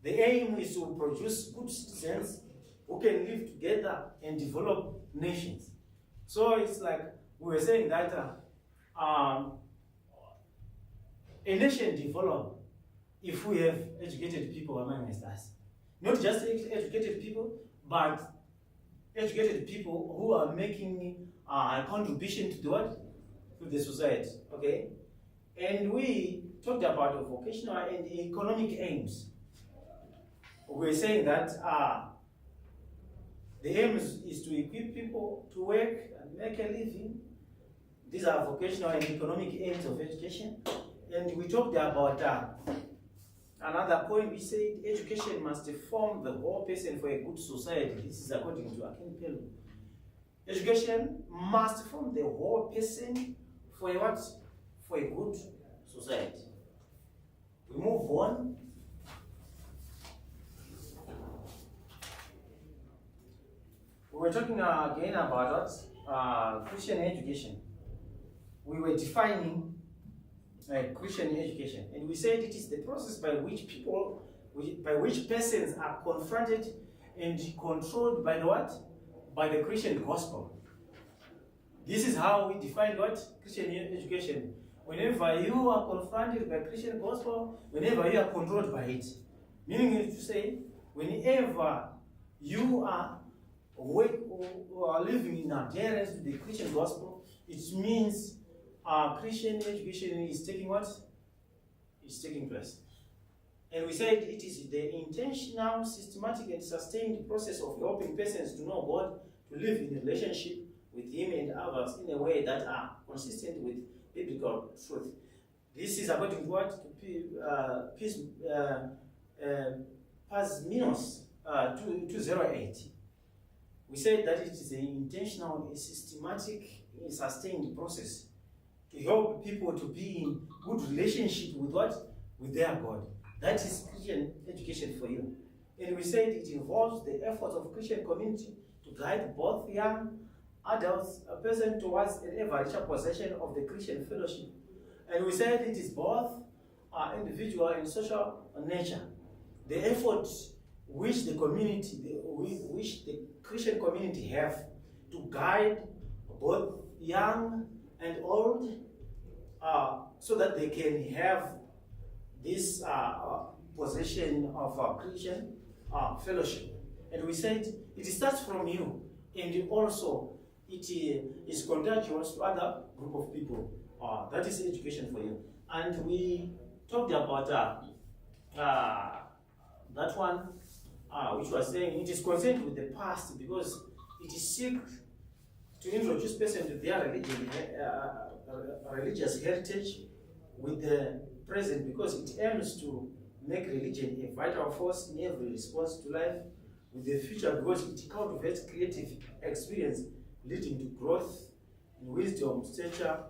The aim is to produce good citizens who can live together and develop nations. So it's like we were saying that a nation develops if we have educated people amongst us. Not just educated people, but educated people who are making a contribution to the what? To the society, okay? And we talked about the vocational and economic aims. We're saying that the aim is to equip people to work and make a living. These are vocational and economic aims of education. And we talked about another point. We said education must form the whole person for a good society. This is according to Akin Pelu. Education must form the whole person for a what? For a good society. We move on. We were talking again about what? Christian education. We were defining Christian education, and we said it is the process by which persons are confronted and controlled by the what? By the Christian gospel. This is how we define what? Christian education. Whenever you are confronted by Christian gospel, whenever you are controlled by it. Meaning to say, whenever you are living in adherence to the Christian gospel, it means Christian education is taking what? It's taking place. And we said it is the intentional, systematic, and sustained process of helping persons to know God, to live in relationship with Him and others in a way that are consistent with biblical truth. This is according to what? Pasminos 208. We said that it is an intentional, systematic, sustained process to help people to be in good relationship with what? With their God. That is Christian education for you. And we said it involves the effort of Christian community to guide both young adults, a person towards an ever richer possession of the Christian fellowship. And we said it is both individual and social nature. The effort which the community, which the Christian community have to guide both young and old, so that they can have this possession of Christian fellowship. And we said it starts from you, and also it is contagious to other group of people. That is education for you. And we talked about that one, which was saying it is concerned with the past because it is seek to introduce persons to their religious heritage with the present, because it aims to make religion a vital force in every response to life, with the future because it cultivates creative experience leading to growth in wisdom, stature,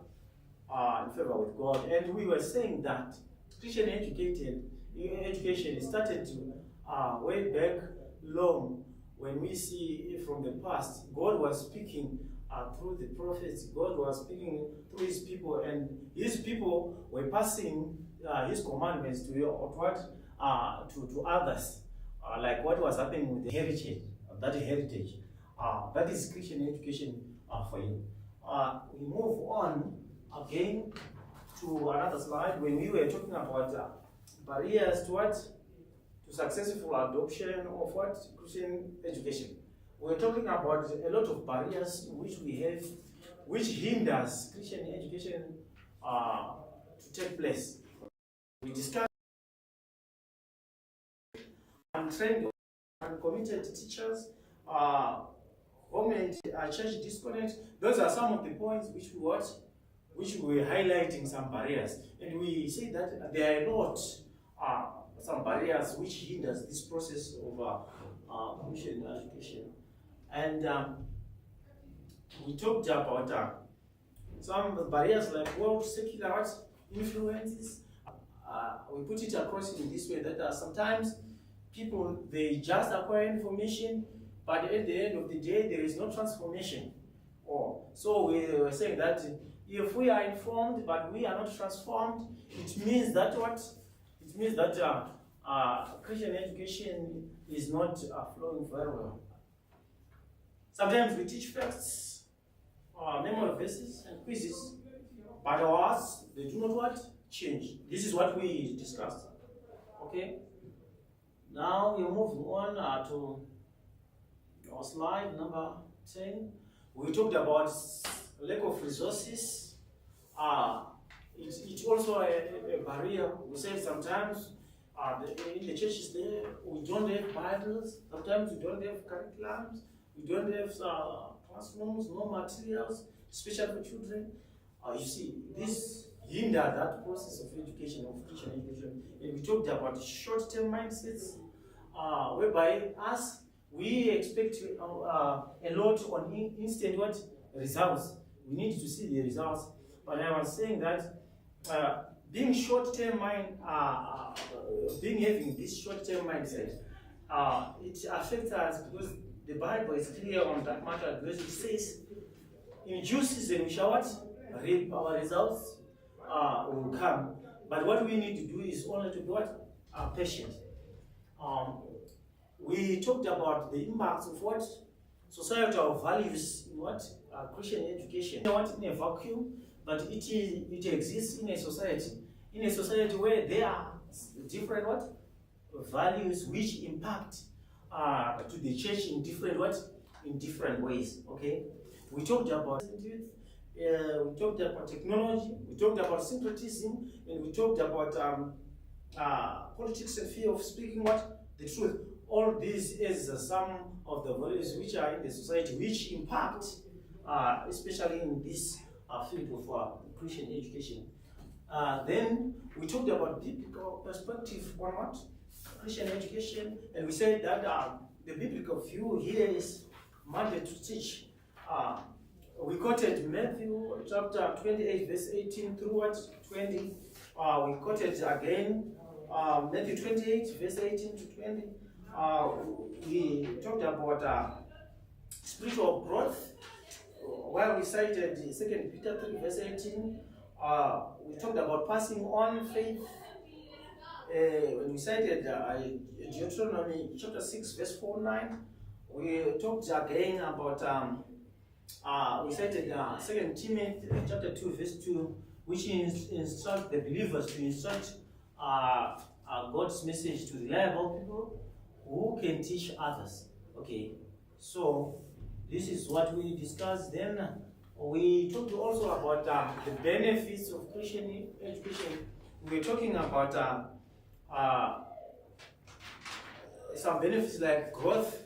in favor with God. And we were saying that Christian education started to way back long, when we see from the past, God was speaking through the prophets. God was speaking through His people, and His people were passing His commandments to others, like what was happening with the heritage. That is Christian education for you. We move on again to another slide when we were talking about barriers to what? To successful adoption of what? Christian education. We're talking about a lot of barriers which we have, which hinders Christian education to take place. We discussed untrained, uncommitted teachers, home and church disconnect. Those are some of the points which we watch, which we were highlighting some barriers, and we say that there are a lot, some barriers which hinders this process of Christian education. And we talked about some barriers like world secular influences. We put it across in this way that sometimes people, they just acquire information, but at the end of the day, there is no transformation. So we were saying that if we are informed but we are not transformed, it means that what? It means that Christian education is not flowing very well. Sometimes we teach facts, memory verses and quizzes, but ours, they do not what? Change. This is what we discussed. Okay? Now we move on to our slide number 10. We talked about lack of resources. It's also a barrier. We said sometimes in the churches there, we don't have Bibles. Sometimes we don't have curriculums. We don't have classrooms, no materials, especially for children. You see, this hindered that process of education, of Christian education. And we talked about short-term mindsets, whereby we expect a lot on instant what? Results. We need to see the results. But I was saying that being short-term having this short-term mindset, it affects us because the Bible is clear on that matter, because it says, in due season we shall what? Reap, our results will come. But what we need to do is only to be what? Patient. We talked about the impacts of what? Societal values in what? Christian education. Not in a vacuum, but it exists in a society. In a society where there are different what? Values which impact to the church in different what? In different ways. Okay? We talked about youth, we talked about technology, we talked about syncretism, and we talked about politics and fear of speaking what? The truth. All these is some of the values which are in the society which impact, especially in this field of Christian education. Then we talked about biblical perspective on what? Christian education, and we said that the biblical view here is mandate to teach. We quoted Matthew chapter 28, verse 18 through what? 20. We quoted again Matthew 28, verse 18 to 20. We talked about spiritual growth, where we cited 2 Peter 3, verse 18. We talked about passing on faith. When we cited Deuteronomy chapter 6, verse 4-9, we talked again about, we cited 2 Timothy chapter 2, verse 2, which instructs the believers to instruct God's message to reliable people who can teach others. Okay, so this is what we discussed. Then we talked also about the benefits of Christian education. We were talking about some benefits like growth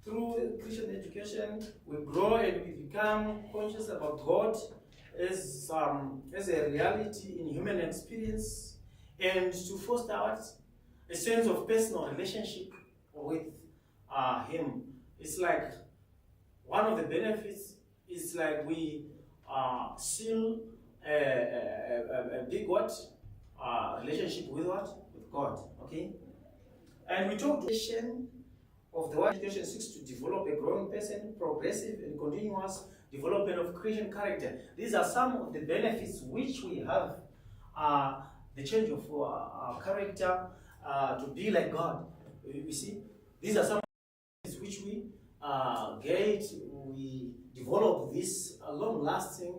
through Christian education. We grow and we become conscious about God as a reality in human experience, and to foster a sense of personal relationship with Him. It's like one of the benefits is like we seal a big what? Relationship with what? With God. Okay? And we talked of the education seeks to develop a growing person, progressive and continuous development of Christian character. These are some of the benefits which we have. The change of character to be like God. You see, these are some things which we we develop this long-lasting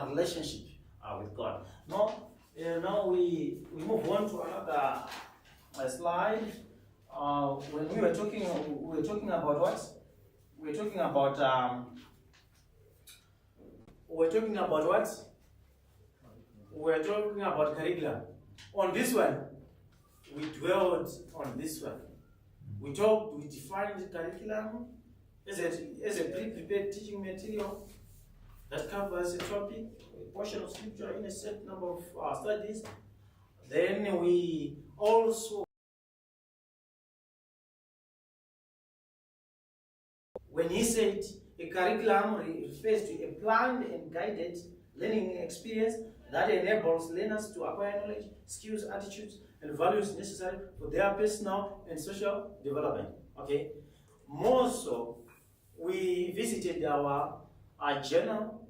relationship with God. Now, about what? We're talking about what? We're talking about curriculum. On this one, we dwelled on this one. We defined curriculum as a pre-prepared teaching material that covers a topic, a portion of scripture in a set number of studies. Then we also, when he said a curriculum refers to a planned and guided learning experience that enables learners to acquire knowledge, skills, attitudes, and values necessary for their personal and social development. Okay. More so, we visited our journal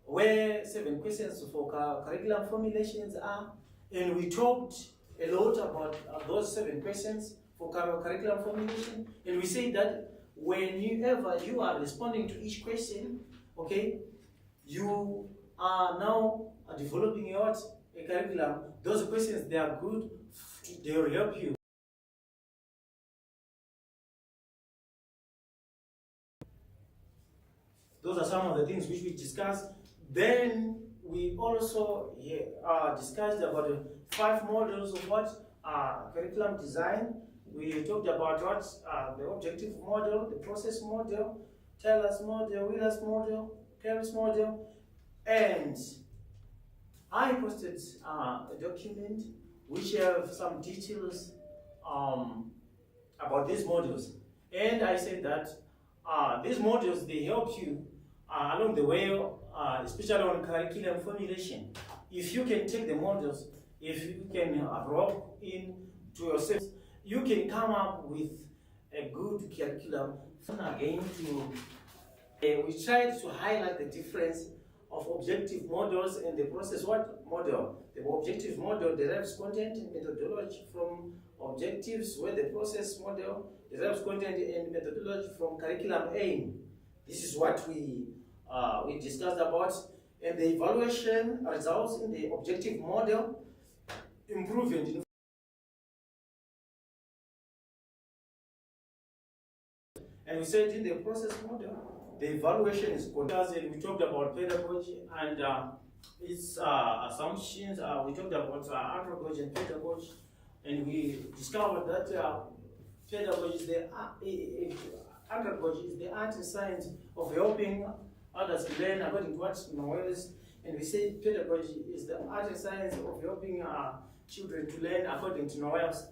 where 7 questions for curriculum formulations are, and we talked a lot about those 7 questions for curriculum formulation, and we say that whenever you are responding to each question, okay, you are now developing a curriculum. Those questions, they are good, they will help you. Those are some of the things which we discussed. Then we also discussed about the 5 models of curriculum design. We talked about the objective model, the process model, Taylor's model, Wheeler's model, Kerr's model, and I posted a document which have some details about these models. And I said that these models, they help you along the way, especially on curriculum formulation. If you can take the models, if you can rope in to yourself, you can come up with a good curriculum. Again, we tried to highlight the difference of objective models and the process model. The objective model derives content and methodology from objectives, where the process model derives content and methodology from curriculum aim. This is what we discussed about. And the evaluation results in the objective model improvement. And we said in the process model, the evaluation is continuous, and we talked about pedagogy and its assumptions. We talked about andragogy and pedagogy, and we discovered that pedagogy is andragogy is the art and science of helping others to learn according to what Noelis, and we say pedagogy is the art and science of helping children to learn according to Noelis.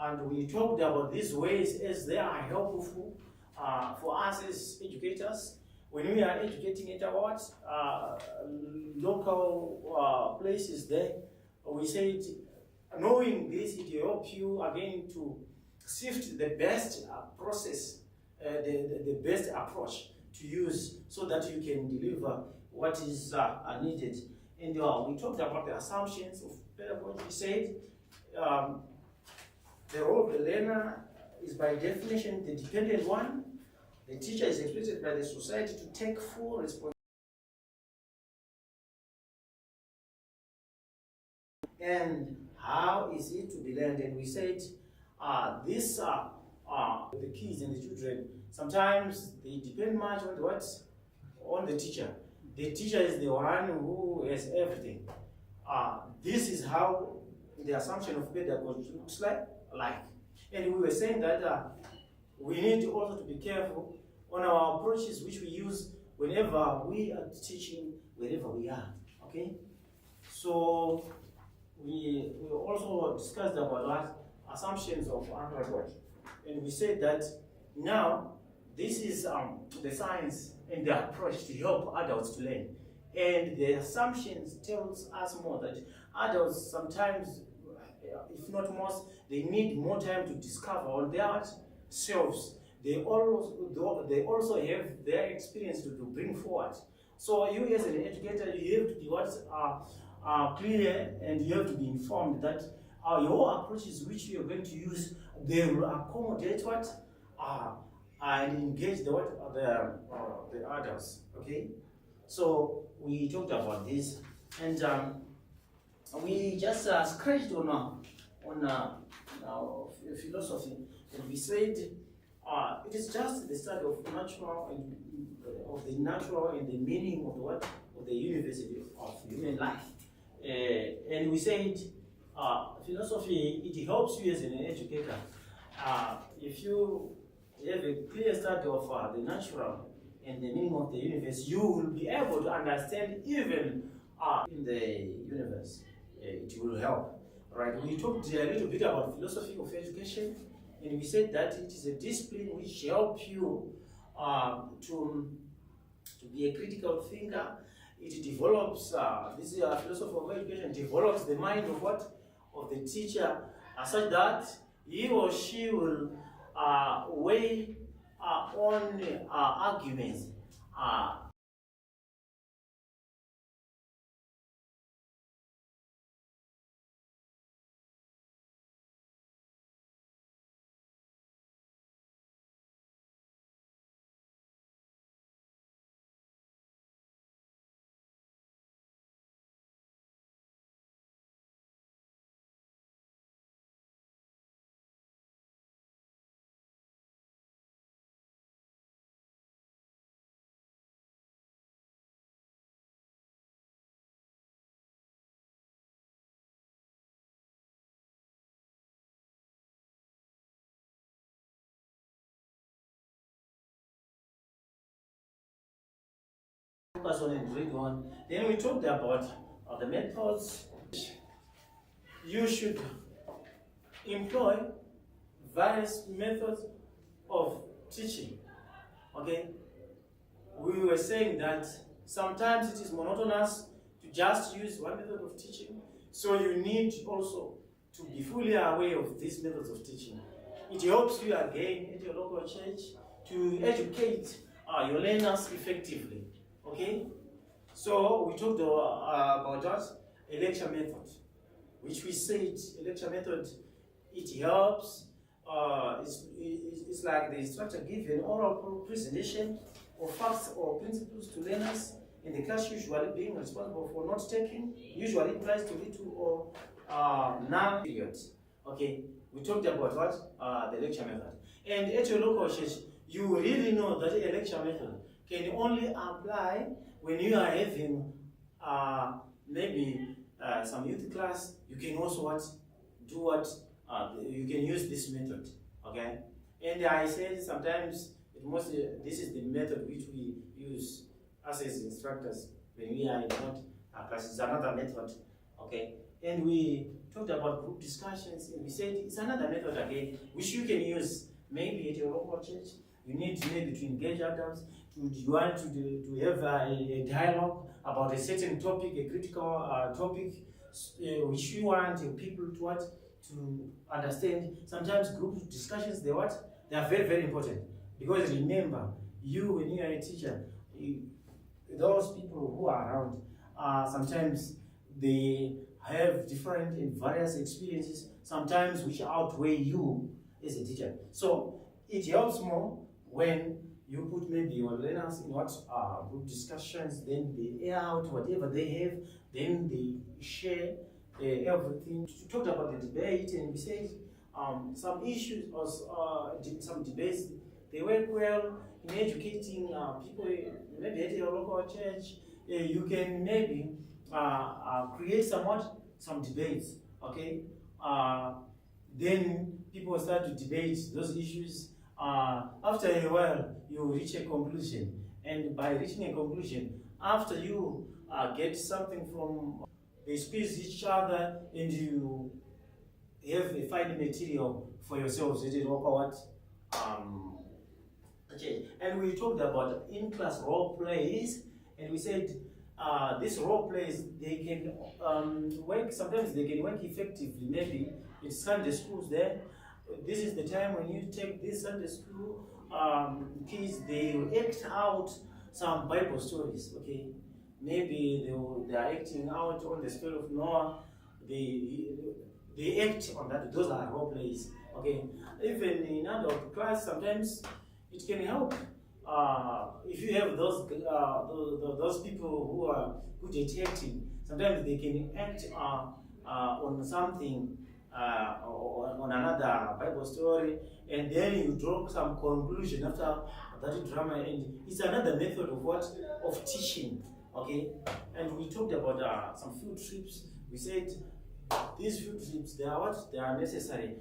And we talked about these ways as they are helpful for us as educators when we are educating at our local places there. We said knowing this, it helps you again to sift the best process, the best approach to use so that you can deliver what is needed. And we talked about the assumptions of pedagogy. We said the role of the learner is by definition the dependent one. The teacher is expected by the society to take full responsibility. And how is it to be learned? And we said these are the kids and the children. Sometimes they depend much on on the teacher. The teacher is the one who has everything. This is how the assumption of pedagogy looks like. And we were saying that we need also to be careful on our approaches which we use whenever we are teaching, wherever we are. Okay? So we also discussed about assumptions of andragogy. And we said that now this is the science and the approach to help adults to learn. And the assumptions tells us more that adults sometimes, if not most, they need more time to discover on their selves. They also have their experience to bring forward. So you as an educator, you have to be clear, and you have to be informed that your approaches which you are going to use, they will accommodate and engage the adults. Okay, so we talked about this, and we just scratched on philosophy, and we said it is just the study of natural and of the natural and the meaning of the what of the university of human life. And we said philosophy, it helps you as an educator. If you have a clear study of the natural and the meaning of the universe, you will be able to understand even in the universe. It will help. Right? We talked a little bit about philosophy of education, and we said that it is a discipline which helps you to be a critical thinker. It develops, this philosophy of education develops the mind of what? Of the teacher, such that he or she will weigh on arguments. Focus on and read on. Then we talked about the methods. You should employ various methods of teaching. Okay? We were saying that sometimes it is monotonous to just use one method of teaching, so you need also to be fully aware of these methods of teaching. It helps you again at your local church to educate your learners effectively. Okay? So we talked about that, a lecture method, which we said a lecture method, it helps, it's like the instructor gives an oral presentation of facts or principles to learners in the class, usually being responsible for note taking, usually applies to little or none periods. Okay, we talked about what? The lecture method. And at your local church, you really know that a lecture method can only apply when you are having maybe some youth class. You can also you can use this method, okay? And I said sometimes this is the method which we use us as instructors when we are in classes. Another method, okay? And we talked about group discussions, and we said it's another method again which you can use maybe at your local church. You need maybe to engage adults. You want to have a dialogue about a certain topic, a critical topic, which you want people to understand. Sometimes group discussions, they are very, very important. Because remember, when you are a teacher, those people who are around, sometimes they have different and various experiences, sometimes which outweigh you as a teacher. So it helps more when you put maybe your learners in group discussions, then they air out whatever they have, then they share everything. We talked about the debate, and we said some issues or some debates, they work well in educating people, maybe at your local church. You can maybe create some debates, okay? Then people start to debate those issues. After a while, you reach a conclusion, and by reaching a conclusion, after you get something from, they squeeze each other, and you have a final material for yourselves. It is what? Okay. And we talked about in-class role plays, and we said these role plays, they can work. Sometimes they can work effectively. Maybe it's Sunday schools there. This is the time when you take this Sunday school kids, they will act out some Bible stories, okay? Maybe they are acting out on the story of Noah. They act on that. Those are role plays, okay? Even in adult class, sometimes it can help. If you have those people who are good at acting, sometimes they can act on something on another Bible story, and then you draw some conclusion after that drama, and it's another method of what? Of teaching, okay? And we talked about some field trips. We said these field trips, they are what? They are necessary.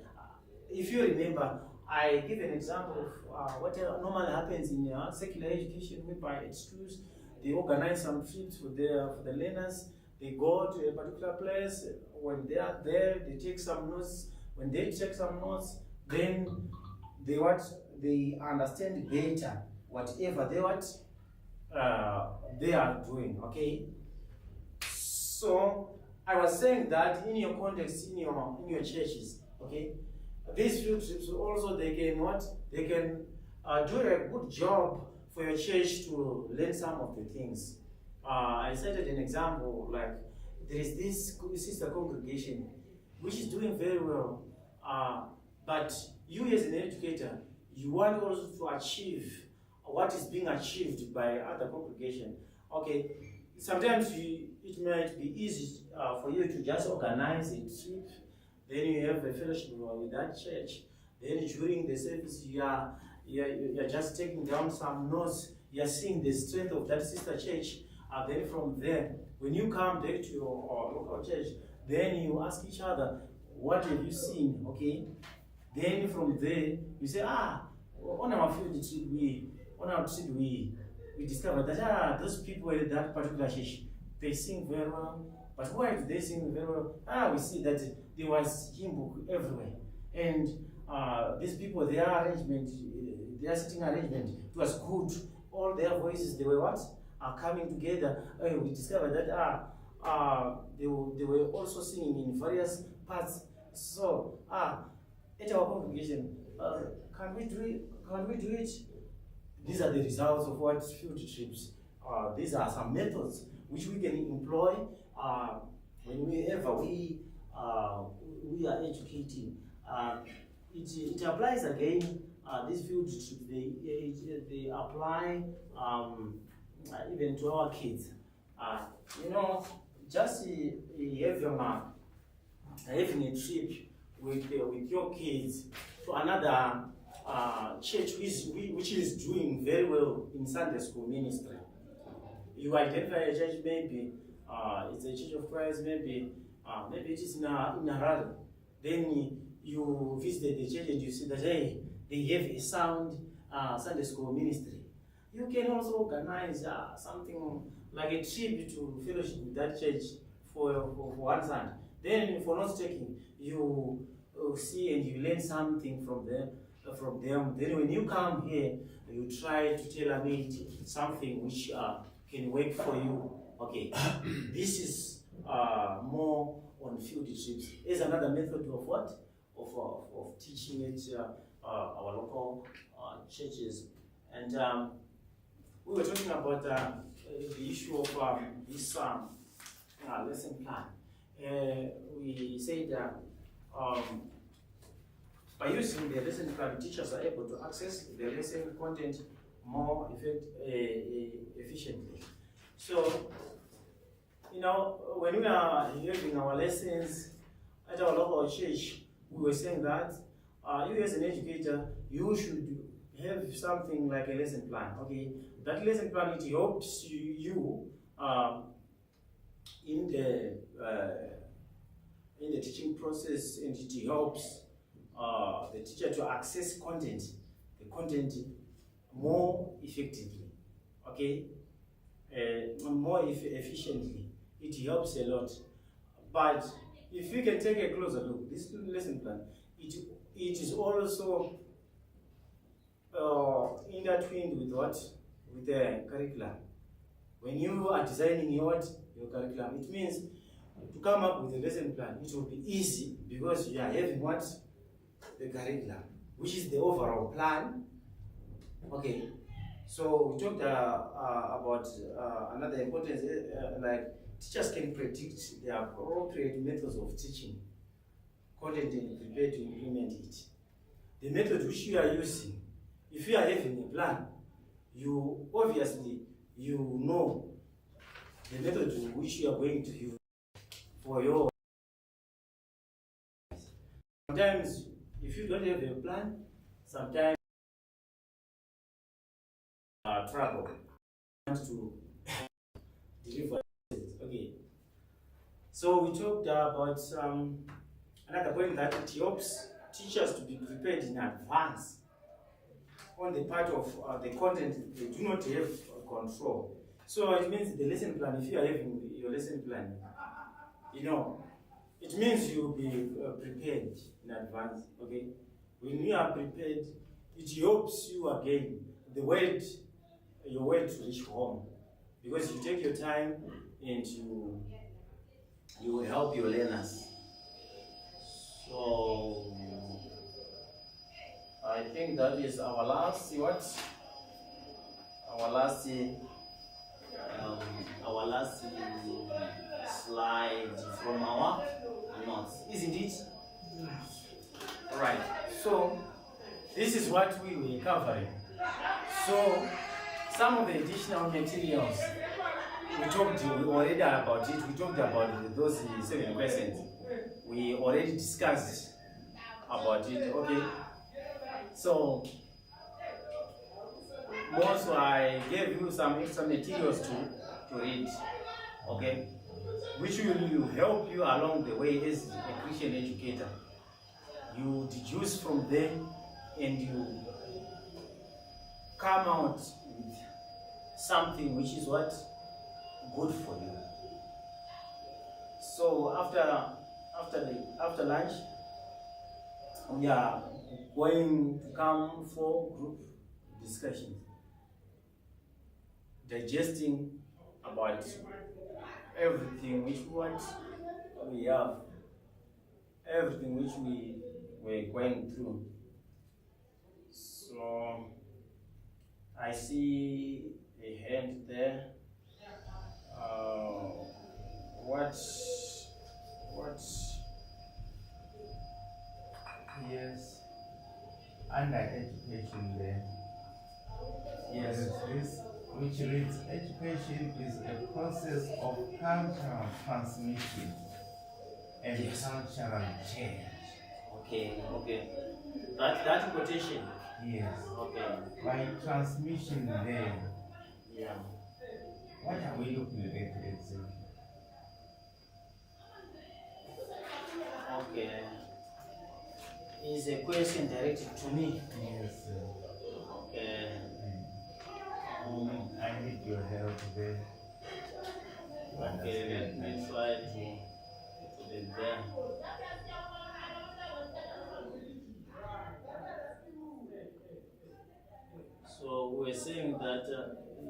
If you remember, I give an example of what normally happens in secular education, whereby at schools, they organize some trips for the learners. They go to a particular place. When they are there, they take some notes. When they take some notes, then they understand better whatever they are doing. Okay. So I was saying that in your context, in your churches, okay, these field trips also they can do a good job for your church to learn some of the things. I cited an example, like there is this sister congregation which is doing very well, but you as an educator, you want also to achieve what is being achieved by other congregation. Okay, sometimes it might be easy for you to just organize a trip, then you have a fellowship with that church, then during the service you're just taking down some notes, you're seeing the strength of that sister church. Then from there, when you come back to your local church, then you ask each other, what have you seen? Okay. Then from there, you say, on our field trip, we discovered that those people at that particular church, they sing very well. But why do they sing very well? We see that there was hymn book everywhere. And these people, their sitting arrangement, it was good. All their voices, they were what? Coming together. We discovered that they were also singing in various parts. So at our congregation, can we do it? These are the results of what field trips. These are some methods which we can employ whenever we are educating. It applies again. These field trips they apply even to our kids. Just having a trip with your kids to another church which is doing very well in Sunday school ministry. You identify a church, maybe it's a Church of Christ, maybe it is in Harare. Then you visit the church and you see that hey, they have a sound Sunday school ministry. You can also organize something like a trip to fellowship with that church for one Sunday. Then for note taking, you see and you learn something from them. Then when you come here, you try to tailor-make something which can work for you. Okay, this is more on field trips. Is another method of what? Of teaching it our local churches. And we were talking about the issue of this lesson plan. We said that by using the lesson plan, teachers are able to access the lesson content more efficiently. So, when we are having our lessons at our local church, we were saying that you as an educator, you should have something like a lesson plan. Okay, that lesson plan, it helps you in the teaching process, and it helps the teacher to access the content more effectively, okay, more efficiently. It helps a lot. But if you can take a closer look, this lesson plan, it is also intertwined with what? With the curriculum. When you are designing your curriculum, it means to come up with a lesson plan, it will be easy because you are having what? The curriculum, which is the overall plan. Okay, so we talked about another importance, like teachers can predict the appropriate methods of teaching content and prepare to implement it. The method which you are using, if you are having a plan, you obviously know the method which you are going to use for your. Sometimes, if you don't have a plan, sometimes trouble to deliver. Okay. So we talked about another point that it helps teachers to be prepared in advance on the part of the content they do not have control. So it means the lesson plan, if you are having your lesson plan, you know, it means you'll be prepared in advance, okay? When you are prepared, it helps you again, your word to reach home. Because you take your time and you will help your learners. So I think that is our last slide from our notes, isn't it? Right. So this is what we were covering. So some of the additional materials we already about it. We talked about those 7 questions. We already discussed about it. Okay. So also I gave you some extra materials to read. Okay, which will help you along the way as a Christian educator. You deduce from them and you come out with something which is what? Good for you. So after lunch, we are going to come for group discussions, digesting about everything which we have, everything which we were going through. So I see a hand there. Yes, under education there. Yes. This, which reads, education is a process of cultural transmission and Yes. cultural change. Okay. That quotation. Yes. Okay. By transmission there, Yeah. what are we looking at exactly? Okay. Is a question directed to me. Yes, sir. Okay. I need your help there. Okay, let me try to put it there. So we're saying that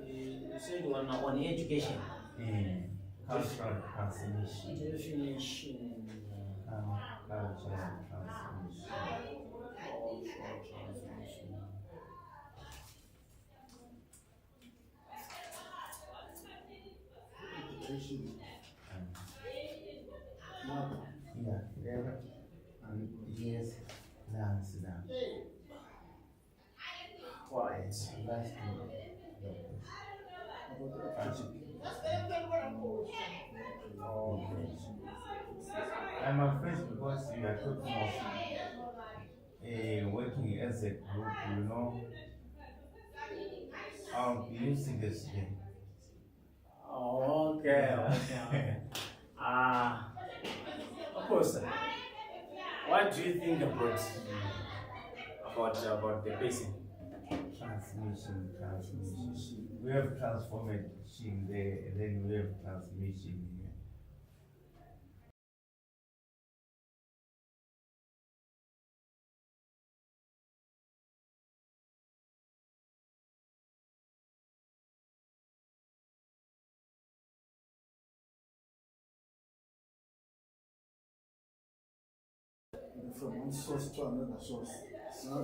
you said on education. Cultural transmission. Definition. Cultural transmission. Cultural transmission. Education. Yeah, there. Yes, dance now. Right. Last one. I'm afraid because you are talking of working as a group, you know, I'll be using this thing. Okay. Of course. What do you think about the person? Transmission. We have transformation there, and then we have transmission here. From one source to another source. Now,